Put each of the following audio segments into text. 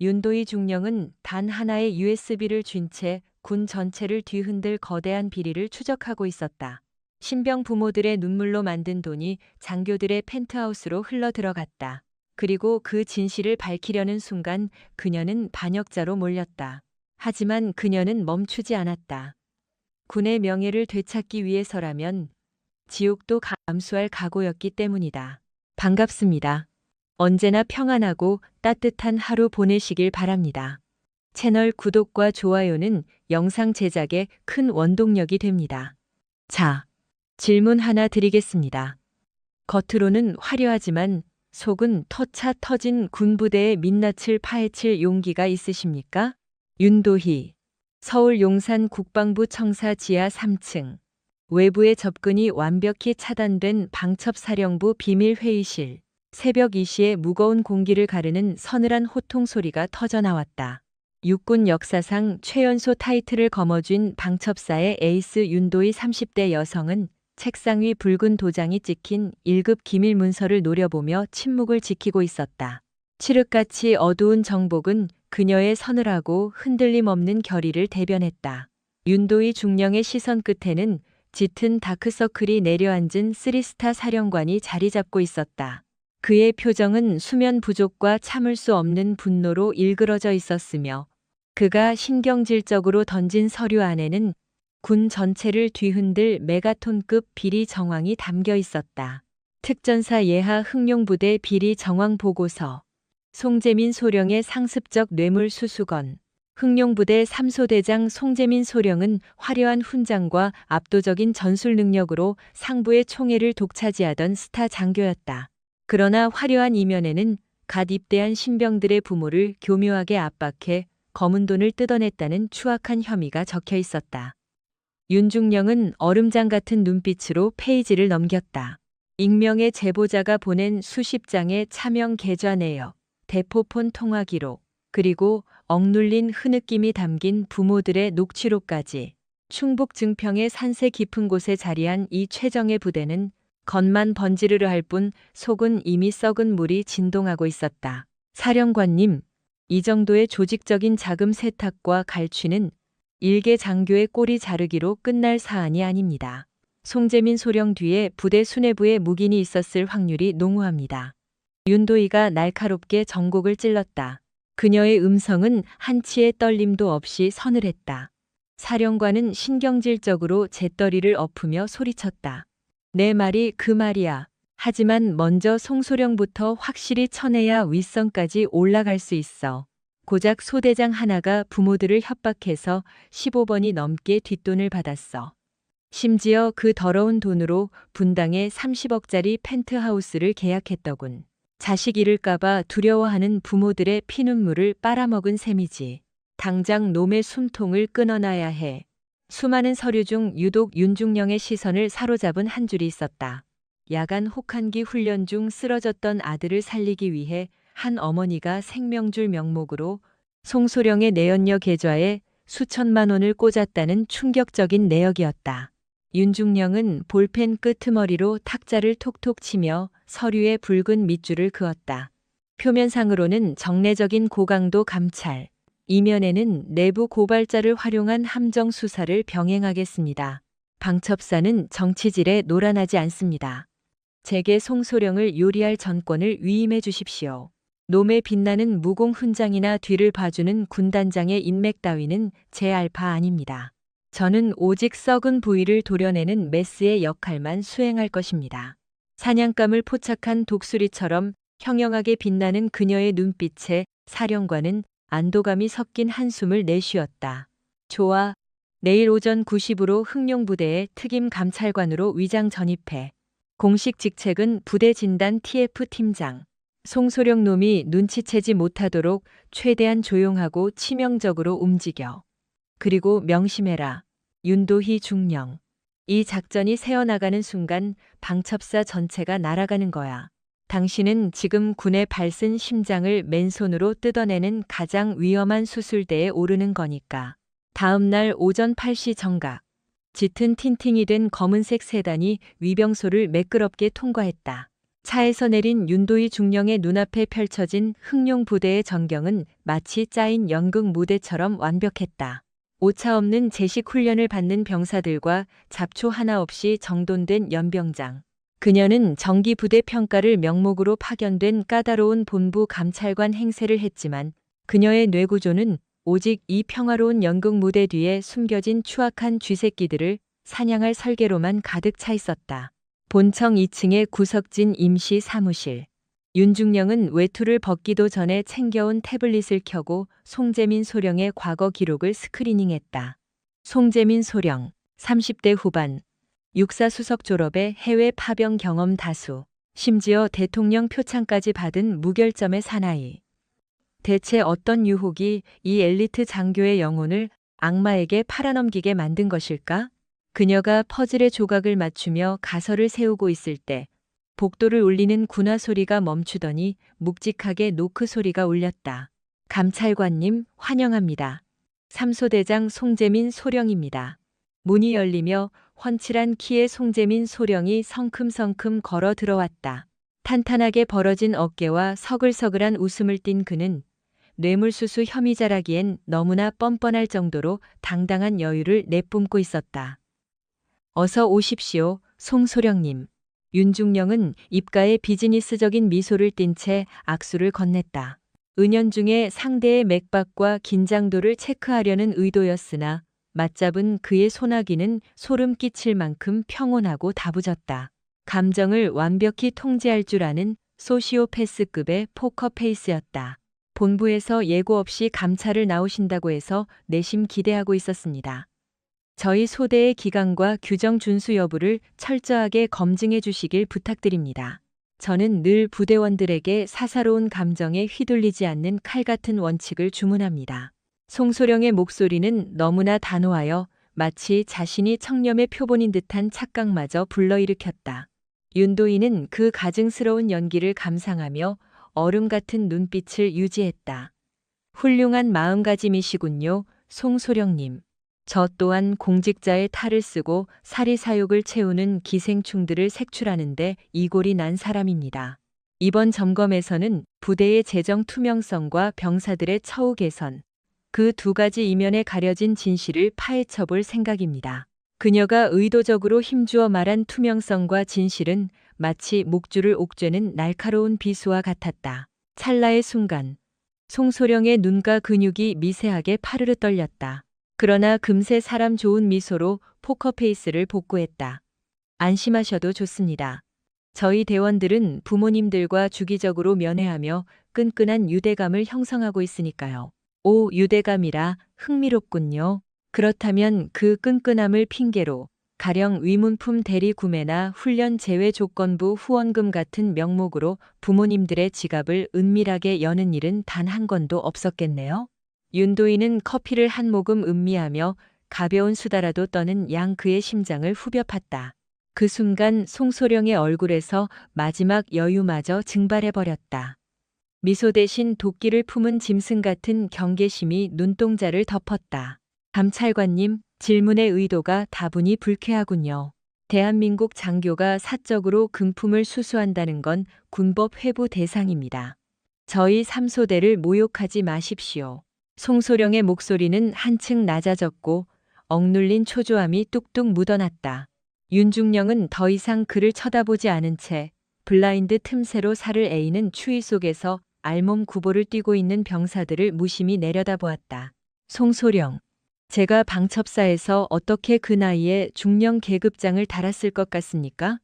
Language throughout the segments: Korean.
윤도희 중령은 단 하나의 USB를 쥔 채 군 전체를 뒤흔들 거대한 비리를 추적하고 있었다. 신병 부모들의 눈물로 만든 돈이 장교들의 펜트하우스로 흘러 들어갔다. 그리고 그 진실을 밝히려는 순간 그녀는 반역자로 몰렸다. 하지만 그녀는 멈추지 않았다. 군의 명예를 되찾기 위해서라면 지옥도 감수할 각오였기 때문이다. 반갑습니다. 언제나 평안하고 따뜻한 하루 보내시길 바랍니다. 채널 구독과 좋아요는 영상 제작에 큰 원동력이 됩니다. 자, 질문 하나 드리겠습니다. 겉으로는 화려하지만 속은 터차 터진 군부대의 민낯을 파헤칠 용기가 있으십니까? 윤도희, 서울 용산 국방부 청사 지하 3층. 외부의 접근이 완벽히 차단된 방첩사령부 비밀회의실. 새벽 2시에 무거운 공기를 가르는 서늘한 호통 소리가 터져나왔다. 육군 역사상 최연소 타이틀을 거머쥔 방첩사의 에이스 윤도희 30대 여성은 책상 위 붉은 도장이 찍힌 1급 기밀 문서를 노려보며 침묵을 지키고 있었다. 칠흑같이 어두운 정복은 그녀의 서늘하고 흔들림 없는 결의를 대변했다. 윤도희 중령의 시선 끝에는 짙은 다크서클이 내려앉은 3스타 사령관이 자리 잡고 있었다. 그의 표정은 수면 부족과 참을 수 없는 분노로 일그러져 있었으며 그가 신경질적으로 던진 서류 안에는 군 전체를 뒤흔들 메가톤급 비리 정황이 담겨 있었다. 특전사 예하 흑룡부대 비리 정황 보고서, 송재민 소령의 상습적 뇌물 수수건. 흑룡부대 3소대장 송재민 소령은 화려한 훈장과 압도적인 전술 능력으로 상부의 총애를 독차지하던 스타 장교였다. 그러나 화려한 이면에는 갓 입대한 신병들의 부모를 교묘하게 압박해 검은 돈을 뜯어냈다는 추악한 혐의가 적혀 있었다. 윤중령은 얼음장 같은 눈빛으로 페이지를 넘겼다. 익명의 제보자가 보낸 수십 장의 차명 계좌 내역, 대포폰 통화 기록, 그리고 억눌린 흐느낌이 담긴 부모들의 녹취록까지. 충북 증평의 산세 깊은 곳에 자리한 이 최정예 부대는 겉만 번지르르 할 뿐 속은 이미 썩은 물이 진동하고 있었다. 사령관님, 이 정도의 조직적인 자금 세탁과 갈취는 일개 장교의 꼬리 자르기로 끝날 사안이 아닙니다. 송재민 소령 뒤에 부대 수뇌부에 묵인이 있었을 확률이 농후합니다. 윤도희가 날카롭게 정곡을 찔렀다. 그녀의 음성은 한치의 떨림도 없이 서늘했다. 사령관은 신경질적으로 재떨이를 엎으며 소리쳤다. 내 말이 그 말이야. 하지만 먼저 송소령부터 확실히 쳐내야 윗선까지 올라갈 수 있어. 고작 소대장 하나가 부모들을 협박해서 15번이 넘게 뒷돈을 받았어. 심지어 그 더러운 돈으로 분당에 30억짜리 펜트하우스를 계약했더군. 자식 잃을까봐 두려워하는 부모들의 피눈물을 빨아먹은 셈이지. 당장 놈의 숨통을 끊어놔야 해. 수많은 서류 중 유독 윤중령의 시선을 사로잡은 한 줄이 있었다. 야간 혹한기 훈련 중 쓰러졌던 아들을 살리기 위해 한 어머니가 생명줄 명목으로 송소령의 내연녀 계좌에 수천만 원을 꽂았다는 충격적인 내역이었다. 윤중령은 볼펜 끄트머리로 탁자를 톡톡 치며 서류에 붉은 밑줄을 그었다. 표면상으로는 정례적인 고강도 감찰, 이면에는 내부 고발자를 활용한 함정 수사를 병행하겠습니다. 방첩사는 정치질에 노란하지 않습니다. 제게 송소령을 요리할 전권을 위임해 주십시오. 놈의 빛나는 무공 훈장이나 뒤를 봐주는 군단장의 인맥 따위는 제 알파 아닙니다. 저는 오직 썩은 부위를 도려내는 메스의 역할만 수행할 것입니다. 사냥감을 포착한 독수리처럼 형형하게 빛나는 그녀의 눈빛에 사령관은 안도감이 섞인 한숨을 내쉬었다. 좋아. 내일 오전 9시부로 흑룡부대에 특임 감찰관으로 위장 전입해. 공식 직책은 부대 진단 TF 팀장. 송소령 놈이 눈치채지 못하도록 최대한 조용하고 치명적으로 움직여. 그리고 명심해라. 윤도희 중령. 이 작전이 새어나가는 순간 방첩사 전체가 날아가는 거야. 당신은 지금 군의 발쓴 심장을 맨손으로 뜯어내는 가장 위험한 수술대에 오르는 거니까. 다음 날 오전 8시 정각. 짙은 틴팅이 된 검은색 세단이 위병소를 매끄럽게 통과했다. 차에서 내린 윤도희 중령의 눈앞에 펼쳐진 흑룡 부대의 전경은 마치 짜인 연극 무대처럼 완벽했다. 오차 없는 제식 훈련을 받는 병사들과 잡초 하나 없이 정돈된 연병장. 그녀는 정기 부대 평가를 명목으로 파견된 까다로운 본부 감찰관 행세를 했지만 그녀의 뇌구조는 오직 이 평화로운 연극 무대 뒤에 숨겨진 추악한 쥐새끼들을 사냥할 설계로만 가득 차 있었다. 본청 2층의 구석진 임시 사무실. 윤중령은 외투를 벗기도 전에 챙겨온 태블릿을 켜고 송재민 소령의 과거 기록을 스크리닝했다. 송재민 소령, 30대 후반, 육사 수석 졸업에 해외 파병 경험 다수, 심지어 대통령 표창까지 받은 무결점의 사나이. 대체 어떤 유혹이 이 엘리트 장교의 영혼을 악마에게 팔아넘기게 만든 것일까? 그녀가 퍼즐의 조각을 맞추며 가설을 세우고 있을 때 복도를 울리는 군화 소리가 멈추더니 묵직하게 노크 소리가 울렸다. 감찰관님, 환영합니다. 삼소대장 송재민 소령입니다. 문이 열리며 훤칠한 키의 송재민 소령이 성큼성큼 걸어 들어왔다. 탄탄하게 벌어진 어깨와 서글서글한 웃음을 띤 그는 뇌물수수 혐의자라기엔 너무나 뻔뻔할 정도로 당당한 여유를 내뿜고 있었다. 어서 오십시오, 송소령님. 윤중령은 입가에 비즈니스적인 미소를 띤 채 악수를 건넸다. 은연중에 상대의 맥박과 긴장도를 체크하려는 의도였으나 맞잡은 그의 소나기는 소름 끼칠 만큼 평온하고 다부졌다. 감정을 완벽히 통제할 줄 아는 소시오패스급의 포커페이스였다. 본부에서 예고 없이 감찰을 나오신다고 해서 내심 기대하고 있었습니다. 저희 소대의 기강과 규정 준수 여부를 철저하게 검증해 주시길 부탁드립니다. 저는 늘 부대원들에게 사사로운 감정에 휘둘리지 않는 칼 같은 원칙을 주문합니다. 송소령의 목소리는 너무나 단호하여 마치 자신이 청렴의 표본인 듯한 착각마저 불러일으켰다. 윤도희는 그 가증스러운 연기를 감상하며 얼음 같은 눈빛을 유지했다. 훌륭한 마음가짐이시군요, 송소령님. 저 또한 공직자의 탈을 쓰고 사리사욕을 채우는 기생충들을 색출하는데 이골이 난 사람입니다. 이번 점검에서는 부대의 재정 투명성과 병사들의 처우 개선, 그 두 가지 이면에 가려진 진실을 파헤쳐 볼 생각입니다. 그녀가 의도적으로 힘주어 말한 투명성과 진실은 마치 목줄을 옥죄는 날카로운 비수와 같았다. 찰나의 순간, 송소령의 눈과 근육이 미세하게 파르르 떨렸다. 그러나 금세 사람 좋은 미소로 포커페이스를 복구했다. 안심하셔도 좋습니다. 저희 대원들은 부모님들과 주기적으로 면회하며 끈끈한 유대감을 형성하고 있으니까요. 오, 유대감이라 흥미롭군요. 그렇다면 그 끈끈함을 핑계로 가령 위문품 대리 구매나 훈련 제외 조건부 후원금 같은 명목으로 부모님들의 지갑을 은밀하게 여는 일은 단 한 건도 없었겠네요. 윤도희는 커피를 한 모금 음미하며 가벼운 수다라도 떠는 양 그의 심장을 후벼 팠다. 그 순간 송소령의 얼굴에서 마지막 여유마저 증발해버렸다. 미소 대신 도끼를 품은 짐승 같은 경계심이 눈동자를 덮었다. 감찰관님, 질문의 의도가 다분히 불쾌하군요. 대한민국 장교가 사적으로 금품을 수수한다는 건 군법 회부 대상입니다. 저희 삼소대를 모욕하지 마십시오. 송소령의 목소리는 한층 낮아졌고 억눌린 초조함이 뚝뚝 묻어났다. 윤중령은 더 이상 그를 쳐다보지 않은 채 블라인드 틈새로 살을 에이는 추위 속에서 알몸 구보를 뛰고 있는 병사들을 무심히 내려다보았다. 송소령, 제가 방첩사에서 어떻게 그 나이에 중령 계급장을 달았을 것 같습니까?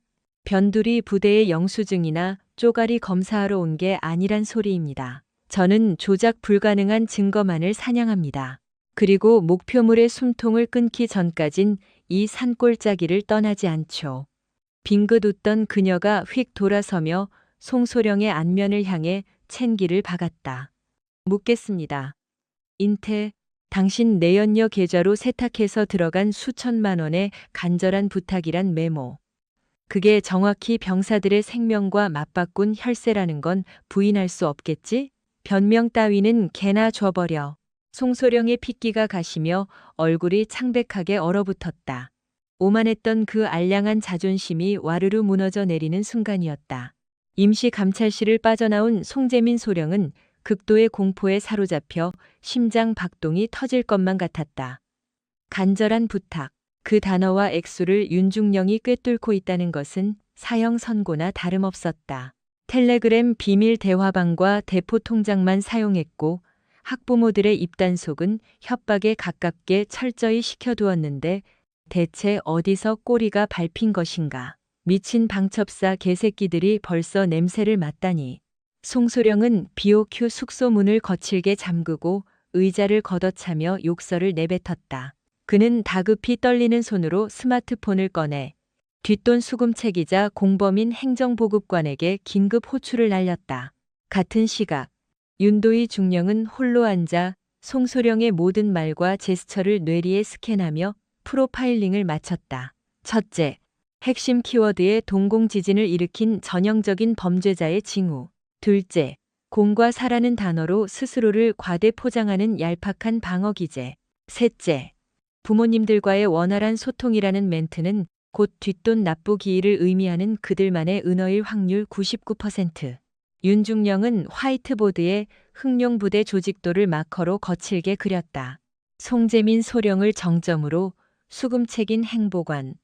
변두리 부대의 영수증이나 쪼가리 검사하러 온 게 아니란 소리입니다. 저는 조작 불가능한 증거만을 사냥합니다. 그리고 목표물의 숨통을 끊기 전까진 이 산골짜기를 떠나지 않죠. 빙긋 웃던 그녀가 휙 돌아서며 송소령의 안면을 향해 챈기를 박았다. 묻겠습니다. 인태, 당신 내연녀 계좌로 세탁해서 들어간 수천만 원의 간절한 부탁이란 메모. 그게 정확히 병사들의 생명과 맞바꾼 혈세라는 건 부인할 수 없겠지? 변명 따위는 개나 줘버려. 송소령의 핏기가 가시며 얼굴이 창백하게 얼어붙었다. 오만했던 그 알량한 자존심이 와르르 무너져 내리는 순간이었다. 임시 감찰실을 빠져나온 송재민 소령은 극도의 공포에 사로잡혀 심장 박동이 터질 것만 같았다. 간절한 부탁. 그 단어와 액수를 윤중령이 꿰뚫고 있다는 것은 사형 선고나 다름없었다. 텔레그램 비밀 대화방과 대포 통장만 사용했고 학부모들의 입단속은 협박에 가깝게 철저히 시켜두었는데 대체 어디서 꼬리가 밟힌 것인가. 미친 방첩사 개새끼들이 벌써 냄새를 맡다니. 송소령은 BOQ 숙소 문을 거칠게 잠그고 의자를 걷어차며 욕설을 내뱉었다. 그는 다급히 떨리는 손으로 스마트폰을 꺼내 뒷돈 수금책이자 공범인 행정보급관에게 긴급 호출을 날렸다. 같은 시각 윤도희 중령은 홀로 앉아 송소령의 모든 말과 제스처를 뇌리에 스캔하며 프로파일링을 마쳤다. 첫째, 핵심 키워드에 동공지진을 일으킨 전형적인 범죄자의 징후. 둘째, 공과 사라는 단어로 스스로를 과대 포장하는 얄팍한 방어 기제. 셋째, 부모님들과의 원활한 소통이라는 멘트는 곧 뒷돈 납부 기일을 의미하는 그들만의 은어일 확률 99%. 윤중령은 화이트보드에 흑룡부대 조직도를 마커로 거칠게 그렸다. 송재민 소령을 정점으로 수금책인 행보관,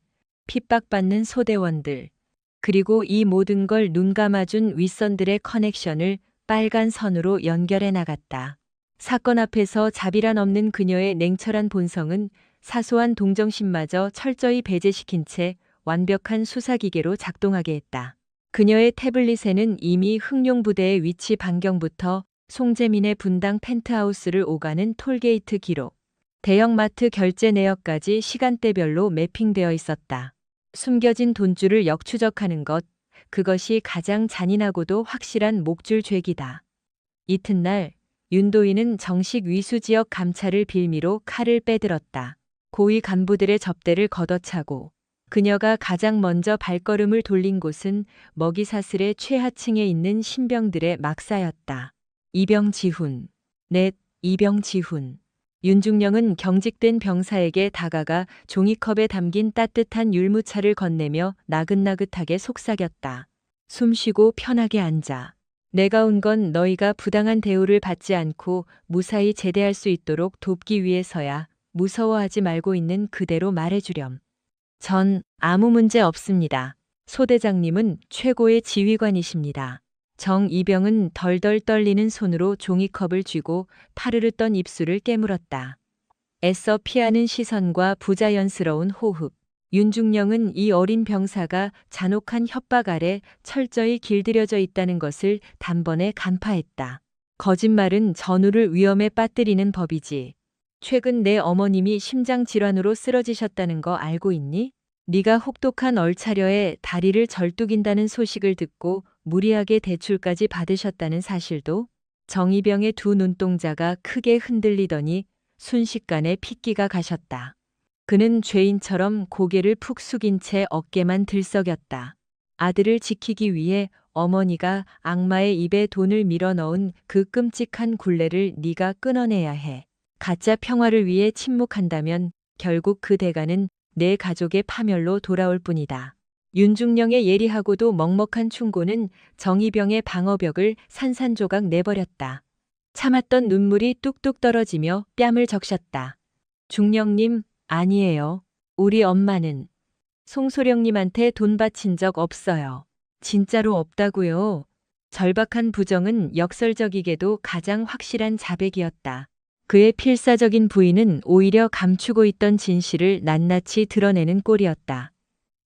핍박받는 소대원들, 그리고 이 모든 걸 눈 감아준 윗선들의 커넥션을 빨간 선으로 연결해 나갔다. 사건 앞에서 자비란 없는 그녀의 냉철한 본성은 사소한 동정심마저 철저히 배제시킨 채 완벽한 수사기계로 작동하게 했다. 그녀의 태블릿에는 이미 흑룡부대의 위치 반경부터 송재민의 분당 펜트하우스를 오가는 톨게이트 기록, 대형마트 결제 내역까지 시간대별로 매핑되어 있었다. 숨겨진 돈줄을 역추적하는 것, 그것이 가장 잔인하고도 확실한 목줄 죄기다. 이튿날 윤도희는 정식 위수지역 감찰을 빌미로 칼을 빼들었다. 고위 간부들의 접대를 걷어차고 그녀가 가장 먼저 발걸음을 돌린 곳은 먹이사슬의 최하층에 있는 신병들의 막사였다. 이병지훈. 넷, 이병지훈. 윤중령은 경직된 병사에게 다가가 종이컵에 담긴 따뜻한 율무차를 건네며 나긋나긋하게 속삭였다. 숨쉬고 편하게 앉아. 내가 온 건 너희가 부당한 대우를 받지 않고 무사히 제대할 수 있도록 돕기 위해서야. 무서워하지 말고 있는 그대로 말해주렴. 전 아무 문제 없습니다. 소대장님은 최고의 지휘관이십니다. 정이병은 덜덜 떨리는 손으로 종이컵을 쥐고 파르르 떤 입술을 깨물었다. 애써 피하는 시선과 부자연스러운 호흡. 윤중령은 이 어린 병사가 잔혹한 협박 아래 철저히 길들여져 있다는 것을 단번에 간파했다. 거짓말은 전우를 위험에 빠뜨리는 법이지. 최근 내 어머님이 심장질환으로 쓰러지셨다는 거 알고 있니? 네가 혹독한 얼차려에 다리를 절뚝인다는 소식을 듣고 무리하게 대출까지 받으셨다는 사실도. 정이병의 두 눈동자가 크게 흔들리더니 순식간에 핏기가 가셨다. 그는 죄인처럼 고개를 푹 숙인 채 어깨만 들썩였다. 아들을 지키기 위해 어머니가 악마의 입에 돈을 밀어넣은 그 끔찍한 굴레를 네가 끊어내야 해. 가짜 평화를 위해 침묵한다면 결국 그 대가는 내 가족의 파멸로 돌아올 뿐이다. 윤중령의 예리하고도 먹먹한 충고는 정이병의 방어벽을 산산조각 내버렸다. 참았던 눈물이 뚝뚝 떨어지며 뺨을 적셨다. 중령님, 아니에요. 우리 엄마는 송소령님한테 돈 바친 적 없어요. 진짜로 없다고요. 절박한 부정은 역설적이게도 가장 확실한 자백이었다. 그의 필사적인 부인은 오히려 감추고 있던 진실을 낱낱이 드러내는 꼴이었다.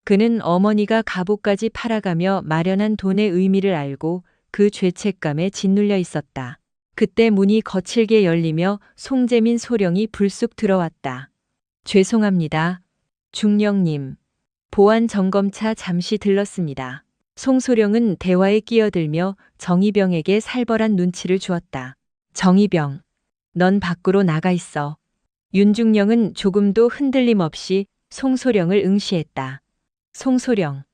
그는 어머니가 갑옷까지 팔아가며 마련한 돈의 의미를 알고 그 죄책감에 짓눌려 있었다. 그때 문이 거칠게 열리며 송재민 소령이 불쑥 들어왔다. 죄송합니다. 중령님. 보안 점검차 잠시 들렀습니다. 송소령은 대화에 끼어들며 정이병에게 살벌한 눈치를 주었다. 정이병. 넌 밖으로 나가 있어. 윤중령은 조금도 흔들림 없이 송소령을 응시했다. 송소령.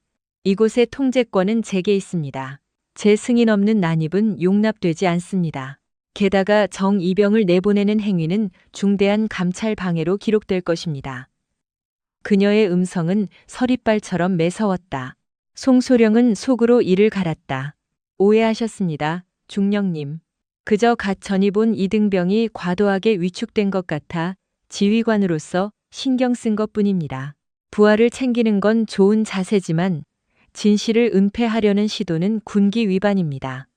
이곳의 통제권은 제게 있습니다. 제 승인 없는 난입은 용납되지 않습니다. 게다가 정이병을 내보내는 행위는 중대한 감찰 방해로 기록될 것입니다. 그녀의 음성은 서리발처럼 매서웠다. 송소령은 속으로 이를 갈았다. 오해하셨습니다. 중령님. 그저 갓 전입 온 이등병이 과도하게 위축된 것 같아 지휘관으로서 신경 쓴 것뿐입니다. 부하를 챙기는 건 좋은 자세지만 진실을 은폐하려는 시도는 군기 위반입니다.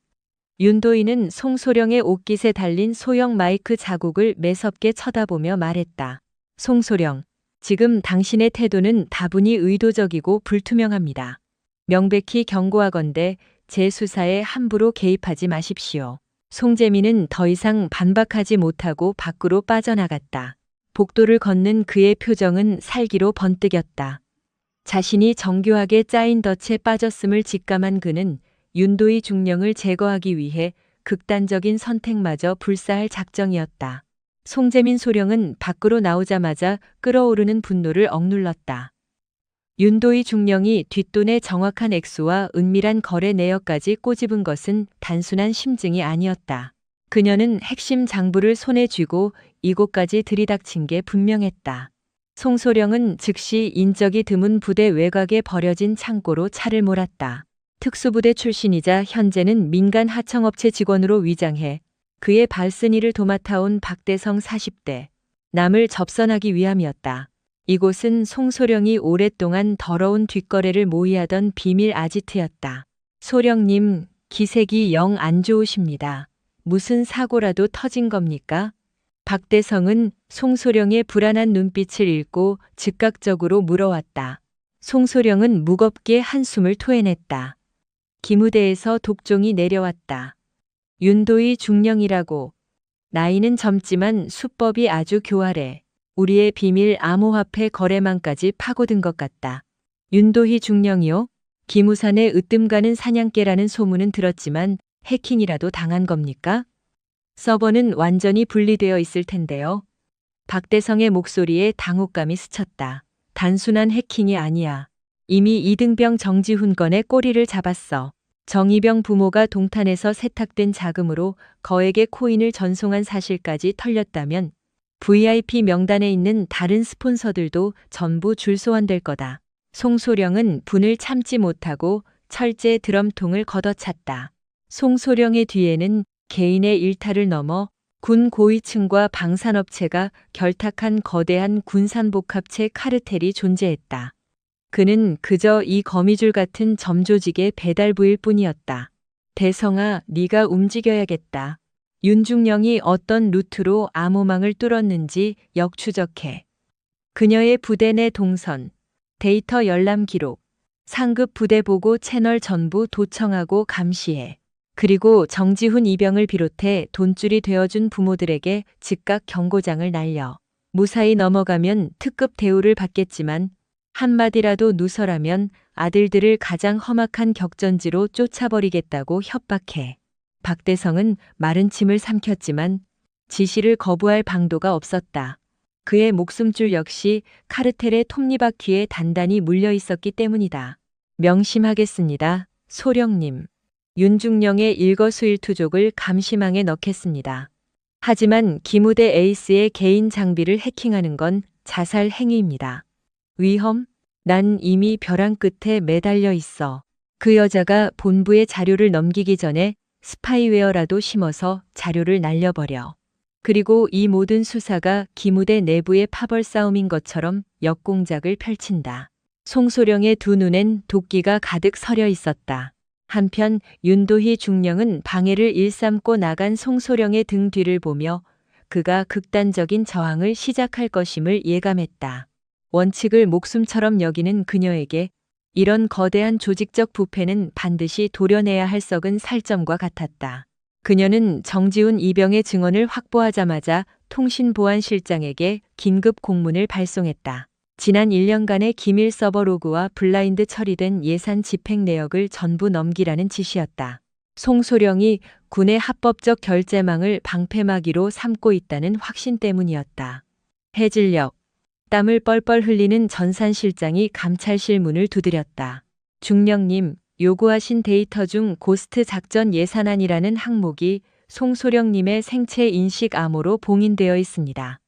윤도인은 송소령의 옷깃에 달린 소형 마이크 자국을 매섭게 쳐다보며 말했다. 송소령, 지금 당신의 태도는 다분히 의도적이고 불투명합니다. 명백히 경고하건대 제 수사에 함부로 개입하지 마십시오. 송재민은 더 이상 반박하지 못하고 밖으로 빠져나갔다. 복도를 걷는 그의 표정은 살기로 번뜩였다. 자신이 정교하게 짜인 덫에 빠졌음을 직감한 그는 윤도희 중령을 제거하기 위해 극단적인 선택마저 불사할 작정이었다. 송재민 소령은 밖으로 나오자마자 끓어오르는 분노를 억눌렀다. 윤도희 중령이 뒷돈의 정확한 액수와 은밀한 거래 내역까지 꼬집은 것은 단순한 심증이 아니었다. 그녀는 핵심 장부를 손에 쥐고 이곳까지 들이닥친 게 분명했다. 송소령은 즉시 인적이 드문 부대 외곽에 버려진 창고로 차를 몰았다. 특수부대 출신이자 현재는 민간 하청업체 직원으로 위장해 그의 발쓴이를 도맡아온 박대성 40대. 남을 접선하기 위함이었다. 이곳은 송소령이 오랫동안 더러운 뒷거래를 모의하던 비밀 아지트였다. 소령님, 기색이 영 안 좋으십니다. 무슨 사고라도 터진 겁니까? 박대성은 송소령의 불안한 눈빛을 읽고 즉각적으로 물어왔다. 송소령은 무겁게 한숨을 토해냈다. 기무대에서 독종이 내려왔다. 윤도희 중령이라고. 나이는 젊지만 수법이 아주 교활해. 우리의 비밀 암호화폐 거래망까지 파고든 것 같다. 윤도희 중령이요? 기무산에 으뜸가는 사냥개라는 소문은 들었지만 해킹이라도 당한 겁니까? 서버는 완전히 분리되어 있을 텐데요. 박대성의 목소리에 당혹감이 스쳤다. 단순한 해킹이 아니야. 이미 이등병 정지훈 건의 꼬리를 잡았어. 정의병 부모가 동탄에서 세탁된 자금으로 거액의 코인을 전송한 사실까지 털렸다면 VIP 명단에 있는 다른 스폰서들도 전부 줄소환될 거다. 송소령은 분을 참지 못하고 철제 드럼통을 걷어찼다. 송소령의 뒤에는 개인의 일탈을 넘어 군 고위층과 방산업체가 결탁한 거대한 군산복합체 카르텔이 존재했다. 그는 그저 이 거미줄 같은 점조직의 배달부일 뿐이었다. 대성아, 네가 움직여야겠다. 윤중령이 어떤 루트로 암호망을 뚫었는지 역추적해. 그녀의 부대 내 동선, 데이터 열람 기록, 상급 부대 보고 채널 전부 도청하고 감시해. 그리고 정지훈 이병을 비롯해 돈줄이 되어준 부모들에게 즉각 경고장을 날려. 무사히 넘어가면 특급 대우를 받겠지만 한마디라도 누설하면 아들들을 가장 험악한 격전지로 쫓아버리겠다고 협박해. 박대성은 마른 침을 삼켰지만 지시를 거부할 방도가 없었다. 그의 목숨줄 역시 카르텔의 톱니바퀴에 단단히 물려 있었기 때문이다. 명심하겠습니다, 소령님. 윤중령의 일거수일투족을 감시망에 넣겠습니다. 하지만 기무대 에이스의 개인 장비를 해킹하는 건 자살 행위입니다. 위험? 난 이미 벼랑 끝에 매달려 있어. 그 여자가 본부에 자료를 넘기기 전에 스파이웨어라도 심어서 자료를 날려버려. 그리고 이 모든 수사가 기무대 내부의 파벌 싸움인 것처럼 역공작을 펼친다. 송소령의 두 눈엔 도끼가 가득 서려 있었다. 한편 윤도희 중령은 방해를 일삼고 나간 송소령의 등 뒤를 보며 그가 극단적인 저항을 시작할 것임을 예감했다. 원칙을 목숨처럼 여기는 그녀에게 이런 거대한 조직적 부패는 반드시 도려내야 할 썩은 살점과 같았다. 그녀는 정지훈 이병의 증언을 확보하자마자 통신보안실장에게 긴급 공문을 발송했다. 지난 1년간의 기밀 서버 로그와 블라인드 처리된 예산 집행 내역을 전부 넘기라는 지시였다. 송소령이 군의 합법적 결제망을 방패막이로 삼고 있다는 확신 때문이었다. 해질녘, 땀을 뻘뻘 흘리는 전산 실장이 감찰실 문을 두드렸다. 중령님, 요구하신 데이터 중 고스트 작전 예산안이라는 항목이 송소령님의 생체 인식 암호로 봉인되어 있습니다.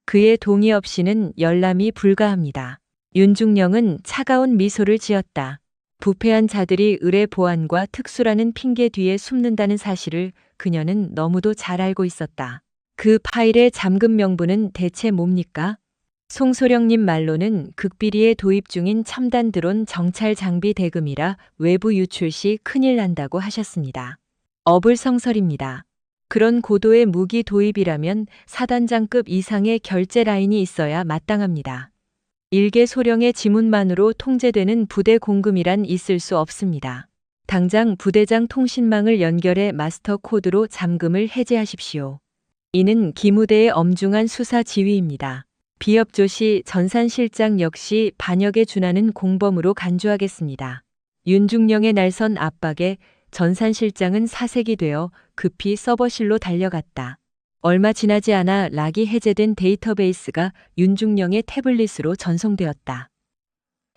그의 동의 없이는 열람이 불가합니다. 윤중령은 차가운 미소를 지었다. 부패한 자들이 을의 보안과 특수라는 핑계 뒤에 숨는다는 사실을 그녀는 너무도 잘 알고 있었다. 그 파일의 잠금 명분은 대체 뭡니까? 송소령님 말로는 극비리에 도입 중인 첨단 드론 정찰 장비 대금이라 외부 유출 시 큰일 난다고 하셨습니다. 어불성설입니다. 그런 고도의 무기 도입이라면 사단장급 이상의 결제 라인이 있어야 마땅합니다. 일개 소령의 지문만으로 통제되는 부대 공금이란 있을 수 없습니다. 당장 부대장 통신망을 연결해 마스터 코드로 잠금을 해제하십시오. 이는 기무대의 엄중한 수사 지휘입니다. 비협조시 전산실장 역시 반역에 준하는 공범으로 간주하겠습니다. 윤중령의 날선 압박에 전산실장은 사색이 되어 급히 서버실로 달려갔다. 얼마 지나지 않아 락이 해제된 데이터베이스가 윤중령의 태블릿으로 전송되었다.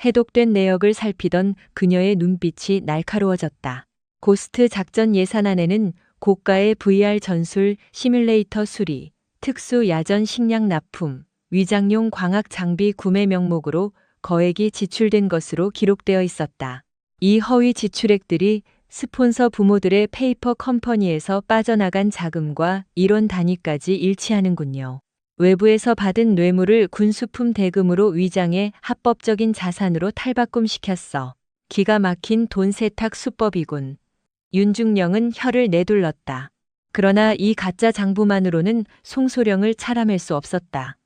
해독된 내역을 살피던 그녀의 눈빛이 날카로워졌다. 고스트 작전 예산안에는 고가의 VR 전술, 시뮬레이터 수리, 특수 야전 식량 납품, 위장용 광학 장비 구매 명목으로 거액이 지출된 것으로 기록되어 있었다. 이 허위 지출액들이 스폰서 부모들의 페이퍼 컴퍼니에서 빠져나간 자금과 일원 단위까지 일치하는군요. 외부에서 받은 뇌물을 군수품 대금으로 위장해 합법적인 자산으로 탈바꿈시켰어. 기가 막힌 돈 세탁 수법이군. 윤중령은 혀를 내둘렀다. 그러나 이 가짜 장부만으로는 송소령을 차람할 수 없었다.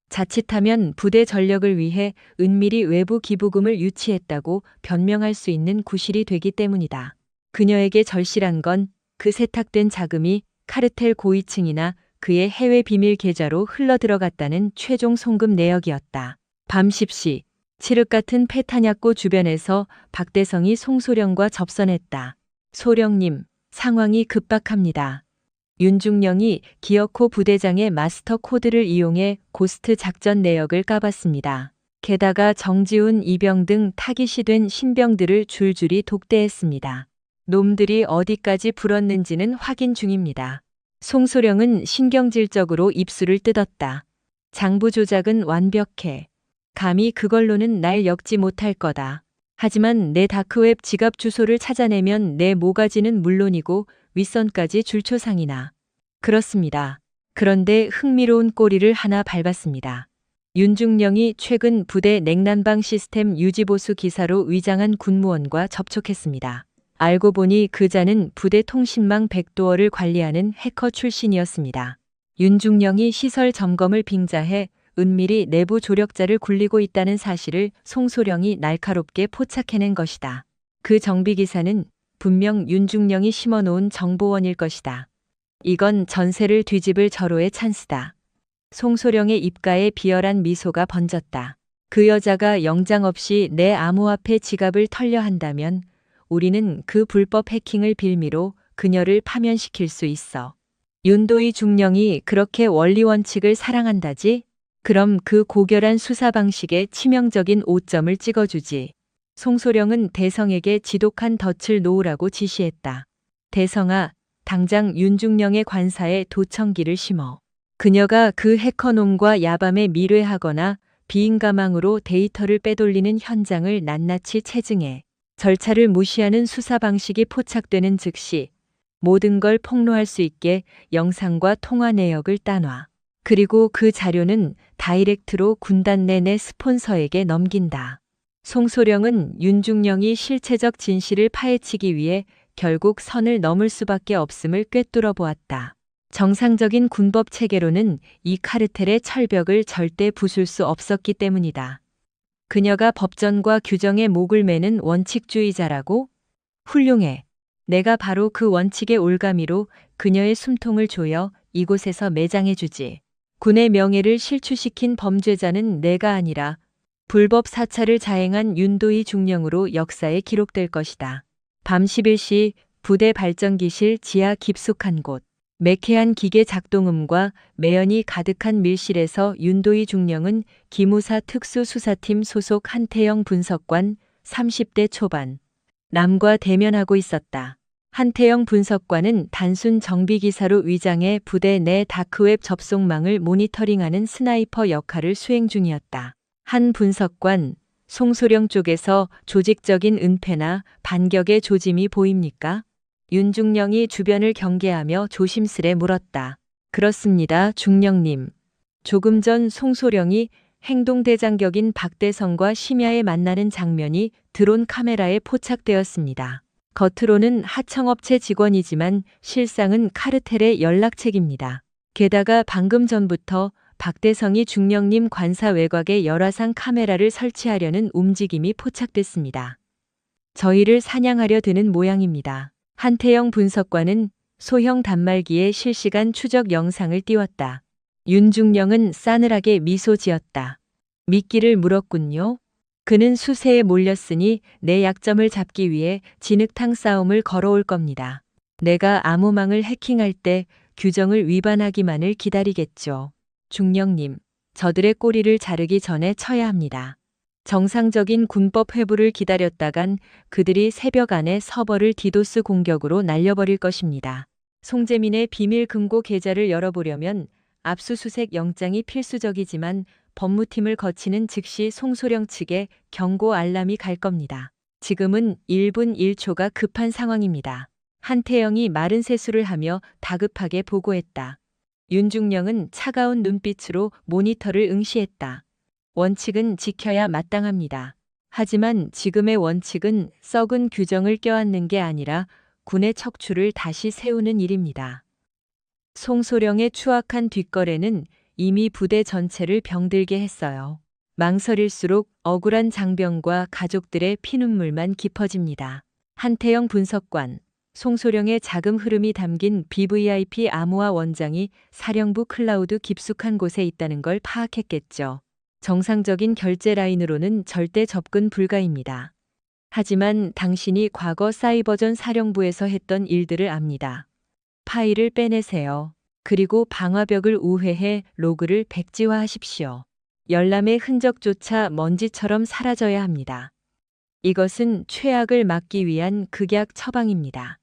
자칫하면 부대 전력을 위해 은밀히 외부 기부금을 유치했다고 변명할 수 있는 구실이 되기 때문이다. 그녀에게 절실한 건 그 세탁된 자금이 카르텔 고위층이나 그의 해외 비밀 계좌로 흘러들어갔다는 최종 송금 내역이었다. 밤 10시 칠흑 같은 페타냐코 주변에서 박대성이 송소령과 접선했다. 소령님, 상황이 급박합니다. 윤중령이 기어코 부대장의 마스터 코드를 이용해 고스트 작전 내역을 까봤습니다. 게다가 정지훈, 이병 등 타깃이 된 신병들을 줄줄이 독대했습니다. 놈들이 어디까지 불었는지는 확인 중입니다. 송소령은 신경질적으로 입술을 뜯었다. 장부 조작은 완벽해. 감히 그걸로는 날 엮지 못할 거다. 하지만 내 다크웹 지갑 주소를 찾아내면 내 모가지는 물론이고 윗선까지 줄초상이나. 그렇습니다. 그런데 흥미로운 꼬리를 하나 밟았습니다. 윤중령이 최근 부대 냉난방 시스템 유지보수 기사로 위장한 군무원과 접촉했습니다. 알고 보니 그자는 부대 통신망 백도어를 관리하는 해커 출신이었습니다. 윤중령이 시설 점검을 빙자해 은밀히 내부 조력자를 굴리고 있다는 사실을 송소령이 날카롭게 포착해낸 것이다. 그 정비기사는 분명 윤중령이 심어놓은 정보원일 것이다. 이건 전세를 뒤집을 절호의 찬스다. 송소령의 입가에 비열한 미소가 번졌다. 그 여자가 영장 없이 내 암호화폐 지갑을 털려 한다면 우리는 그 불법 해킹을 빌미로 그녀를 파면시킬 수 있어. 윤도희 중령이 그렇게 원리 원칙을 사랑한다지? 그럼 그 고결한 수사 방식에 치명적인 오점을 찍어주지. 송소령은 대성에게 지독한 덫을 놓으라고 지시했다. 대성아, 당장 윤중령의 관사에 도청기를 심어. 그녀가 그 해커놈과 야밤에 미뢰하거나 비인가망으로 데이터를 빼돌리는 현장을 낱낱이 체증해. 절차를 무시하는 수사 방식이 포착되는 즉시 모든 걸 폭로할 수 있게 영상과 통화 내역을 따놔. 그리고 그 자료는 다이렉트로 군단 내내 스폰서에게 넘긴다. 송소령은 윤중령이 실체적 진실을 파헤치기 위해 결국 선을 넘을 수밖에 없음을 꿰뚫어 보았다. 정상적인 군법 체계로는 이 카르텔의 철벽을 절대 부술 수 없었기 때문이다. 그녀가 법전과 규정에 목을 매는 원칙주의자라고? 훌륭해. 내가 바로 그 원칙의 올가미로 그녀의 숨통을 조여 이곳에서 매장해주지. 군의 명예를 실추시킨 범죄자는 내가 아니라 불법 사찰을 자행한 윤도희 중령으로 역사에 기록될 것이다. 밤 11시 부대 발전기실 지하 깊숙한 곳. 매캐한 기계 작동음과 매연이 가득한 밀실에서 윤도희 중령은 기무사 특수수사팀 소속 한태영 분석관 30대 초반 남과 대면하고 있었다. 한태영 분석관은 단순 정비기사로 위장해 부대 내 다크웹 접속망을 모니터링하는 스나이퍼 역할을 수행 중이었다. 한 분석관, 송소령 쪽에서 조직적인 은폐나 반격의 조짐이 보입니까? 윤중령이 주변을 경계하며 조심스레 물었다. 그렇습니다, 중령님. 조금 전 송소령이 행동대장격인 박대성과 심야에 만나는 장면이 드론 카메라에 포착되었습니다. 겉으로는 하청업체 직원이지만 실상은 카르텔의 연락책입니다. 게다가 방금 전부터 박대성이 중령님 관사 외곽에 열화상 카메라를 설치하려는 움직임이 포착됐습니다. 저희를 사냥하려 드는 모양입니다. 한태영 분석관은 소형 단말기에 실시간 추적 영상을 띄웠다. 윤중령은 싸늘하게 미소 지었다. 미끼를 물었군요. 그는 수세에 몰렸으니 내 약점을 잡기 위해 진흙탕 싸움을 걸어올 겁니다. 내가 암호망을 해킹할 때 규정을 위반하기만을 기다리겠죠. 중령님, 저들의 꼬리를 자르기 전에 쳐야 합니다. 정상적인 군법 회부를 기다렸다간 그들이 새벽 안에 서버를 디도스 공격으로 날려버릴 것입니다. 송재민의 비밀 금고 계좌를 열어보려면 압수수색 영장이 필수적이지만 법무팀을 거치는 즉시 송소령 측에 경고 알람이 갈 겁니다. 지금은 1분 1초가 급한 상황입니다. 한태영이 마른 세수를 하며 다급하게 보고했다. 윤중령은 차가운 눈빛으로 모니터를 응시했다. 원칙은 지켜야 마땅합니다. 하지만 지금의 원칙은 썩은 규정을 껴안는 게 아니라 군의 척추를 다시 세우는 일입니다. 송소령의 추악한 뒷거래는 이미 부대 전체를 병들게 했어요. 망설일수록 억울한 장병과 가족들의 피눈물만 깊어집니다. 한태영 분석관, 송소령의 자금 흐름이 담긴 BVIP 암호화 원장이 사령부 클라우드 깊숙한 곳에 있다는 걸 파악했겠죠. 정상적인 결제 라인으로는 절대 접근 불가입니다. 하지만 당신이 과거 사이버전 사령부에서 했던 일들을 압니다. 파일을 빼내세요. 그리고 방화벽을 우회해 로그를 백지화하십시오. 열람의 흔적조차 먼지처럼 사라져야 합니다. 이것은 최악을 막기 위한 극약 처방입니다.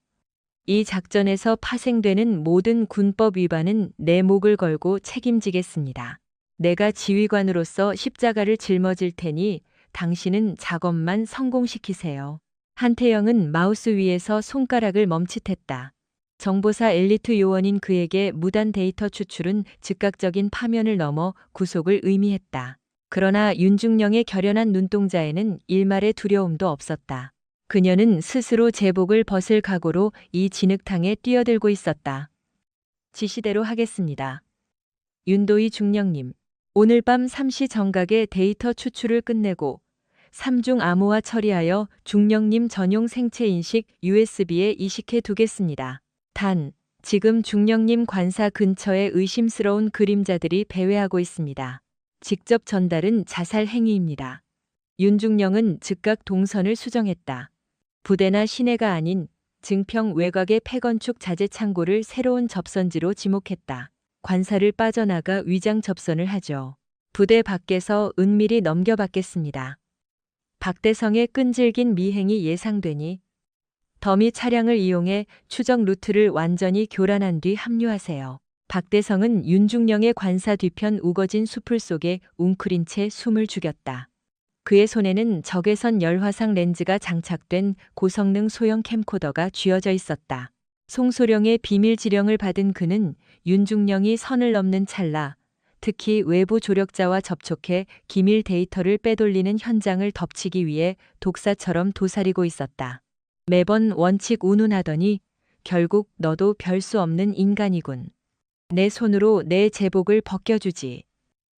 이 작전에서 파생되는 모든 군법 위반은 내 목을 걸고 책임지겠습니다. 내가 지휘관으로서 십자가를 짊어질 테니 당신은 작업만 성공시키세요. 한태영은 마우스 위에서 손가락을 멈칫했다. 정보사 엘리트 요원인 그에게 무단 데이터 추출은 즉각적인 파면을 넘어 구속을 의미했다. 그러나 윤중령의 결연한 눈동자에는 일말의 두려움도 없었다. 그녀는 스스로 제복을 벗을 각오로 이 진흙탕에 뛰어들고 있었다. 지시대로 하겠습니다. 윤도희 중령님, 오늘 밤 3시 정각에 데이터 추출을 끝내고 3중 암호화 처리하여 중령님 전용 생체 인식 USB에 이식해 두겠습니다. 단, 지금 중령님 관사 근처에 의심스러운 그림자들이 배회하고 있습니다. 직접 전달은 자살 행위입니다. 윤중령은 즉각 동선을 수정했다. 부대나 시내가 아닌 증평 외곽의 폐건축 자재 창고를 새로운 접선지로 지목했다. 관사를 빠져나가 위장 접선을 하죠. 부대 밖에서 은밀히 넘겨받겠습니다. 박대성의 끈질긴 미행이 예상되니 더미 차량을 이용해 추적 루트를 완전히 교란한 뒤 합류하세요. 박대성은 윤중령의 관사 뒤편 우거진 수풀 속에 웅크린 채 숨을 죽였다. 그의 손에는 적외선 열화상 렌즈가 장착된 고성능 소형 캠코더가 쥐어져 있었다. 송소령의 비밀 지령을 받은 그는 윤중령이 선을 넘는 찰나 특히 외부 조력자와 접촉해 기밀 데이터를 빼돌리는 현장을 덮치기 위해 독사처럼 도사리고 있었다. 매번 원칙 운운하더니 결국 너도 별 수 없는 인간이군. 내 손으로 내 제복을 벗겨주지.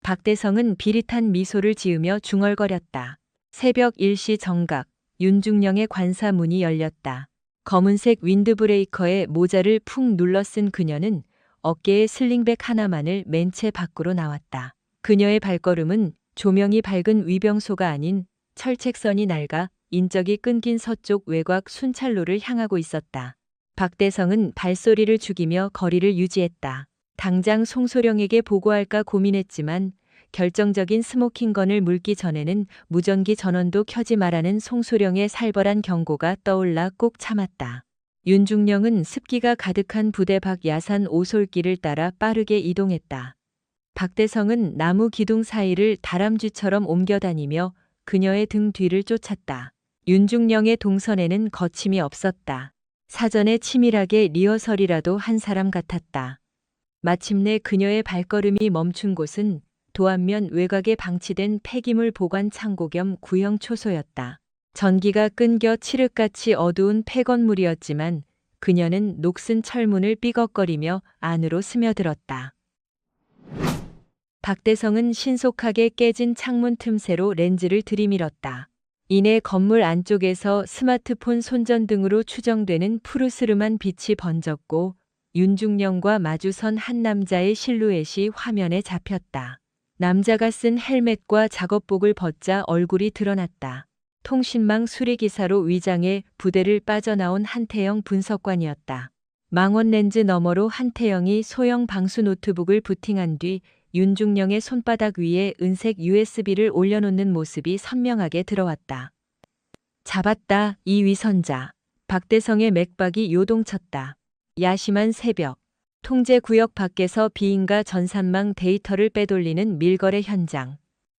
박대성은 비릿한 미소를 지으며 중얼거렸다. 새벽 1시 정각, 윤중령의 관사 문이 열렸다. 검은색 윈드브레이커에 모자를 푹 눌러 쓴 그녀는 어깨에 슬링백 하나만을 맨 채 밖으로 나왔다. 그녀의 발걸음은 조명이 밝은 위병소가 아닌 철책선이 낡아 인적이 끊긴 서쪽 외곽 순찰로를 향하고 있었다. 박대성은 발소리를 죽이며 거리를 유지했다. 당장 송소령에게 보고할까 고민했지만 결정적인 스모킹건을 물기 전에는 무전기 전원도 켜지 말라는 송소령의 살벌한 경고가 떠올라 꼭 참았다. 윤중령은 습기가 가득한 부대 밖 야산 오솔길을 따라 빠르게 이동했다. 박대성은 나무 기둥 사이를 다람쥐처럼 옮겨다니며 그녀의 등 뒤를 쫓았다. 윤중령의 동선에는 거침이 없었다. 사전에 치밀하게 리허설이라도 한 사람 같았다. 마침내 그녀의 발걸음이 멈춘 곳은 도안면 외곽에 방치된 폐기물 보관 창고 겸 구형 초소였다. 전기가 끊겨 칠흑같이 어두운 폐건물이었지만 그녀는 녹슨 철문을 삐걱거리며 안으로 스며들었다. 박대성은 신속하게 깨진 창문 틈새로 렌즈를 들이밀었다. 이내 건물 안쪽에서 스마트폰 손전등으로 추정되는 푸르스름한 빛이 번졌고 윤중령과 마주선 한 남자의 실루엣이 화면에 잡혔다. 남자가 쓴 헬멧과 작업복을 벗자 얼굴이 드러났다. 통신망 수리기사로 위장해 부대를 빠져나온 한태영 분석관이었다. 망원 렌즈 너머로 한태영이 소형 방수 노트북을 부팅한 뒤 윤중령의 손바닥 위에 은색 USB를 올려놓는 모습이 선명하게 들어왔다. 잡았다, 이 위선자. 박대성의 맥박이 요동쳤다. 야심한 새벽. 통제구역 밖에서 비인가 전산망 데이터를 빼돌리는 밀거래 현장.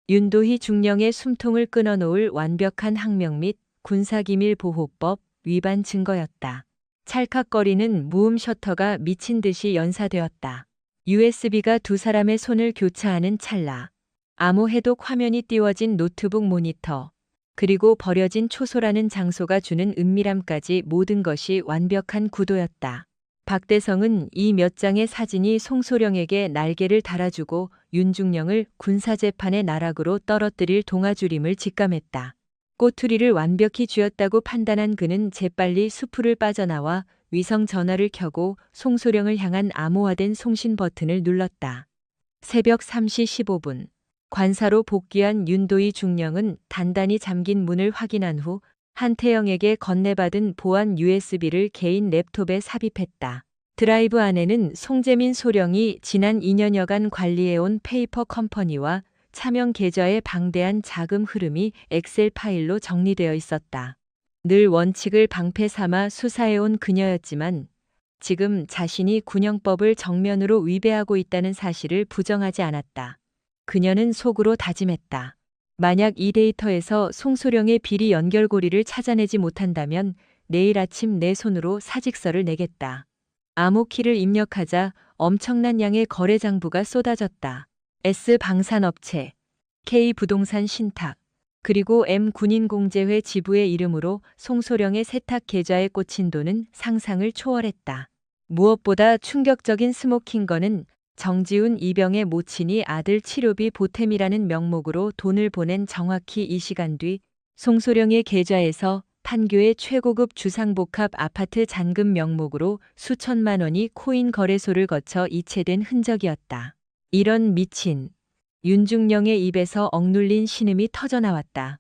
윤도희 중령의 숨통을 끊어놓을 완벽한 항명 및 군사기밀보호법 위반 증거였다. 찰칵거리는 무음 셔터가 미친 듯이 연사되었다. USB가 두 사람의 손을 교차하는 찰나. 암호 해독 화면이 띄워진 노트북 모니터. 그리고 버려진 초소라는 장소가 주는 은밀함까지 모든 것이 완벽한 구도였다. 박대성은 이 몇 장의 사진이 송소령에게 날개를 달아주고 윤중령을 군사재판의 나락으로 떨어뜨릴 동아줄임을 직감했다. 꼬투리를 완벽히 쥐었다고 판단한 그는 재빨리 수풀을 빠져나와 위성 전화를 켜고 송소령을 향한 암호화된 송신 버튼을 눌렀다. 새벽 3시 15분. 관사로 복귀한 윤도희 중령은 단단히 잠긴 문을 확인한 후 한태영에게 건네받은 보안 USB를 개인 랩톱에 삽입했다. 드라이브 안에는 송재민 소령이 지난 2년여간 관리해온 페이퍼 컴퍼니와 차명 계좌의 방대한 자금 흐름이 엑셀 파일로 정리되어 있었다. 늘 원칙을 방패 삼아 수사해온 그녀였지만 지금 자신이 군형법을 정면으로 위배하고 있다는 사실을 부정하지 않았다. 그녀는 속으로 다짐했다. 만약 이 데이터에서 송소령의 비리 연결고리를 찾아내지 못한다면 내일 아침 내 손으로 사직서를 내겠다. 암호키를 입력하자 엄청난 양의 거래 장부가 쏟아졌다. S방산업체, K부동산 신탁, 그리고 M군인공제회 지부의 이름으로 송소령의 세탁 계좌에 꽂힌 돈은 상상을 초월했다. 무엇보다 충격적인 스모킹건은 정지훈 이병의 모친이 아들 치료비 보탬이라는 명목으로 돈을 보낸 정확히 이 시간 뒤 송소령의 계좌에서 판교의 최고급 주상복합 아파트 잔금 명목으로 수천만 원이 코인 거래소를 거쳐 이체된 흔적이었다. 이런 미친. 윤중령의 입에서 억눌린 신음이 터져나왔다.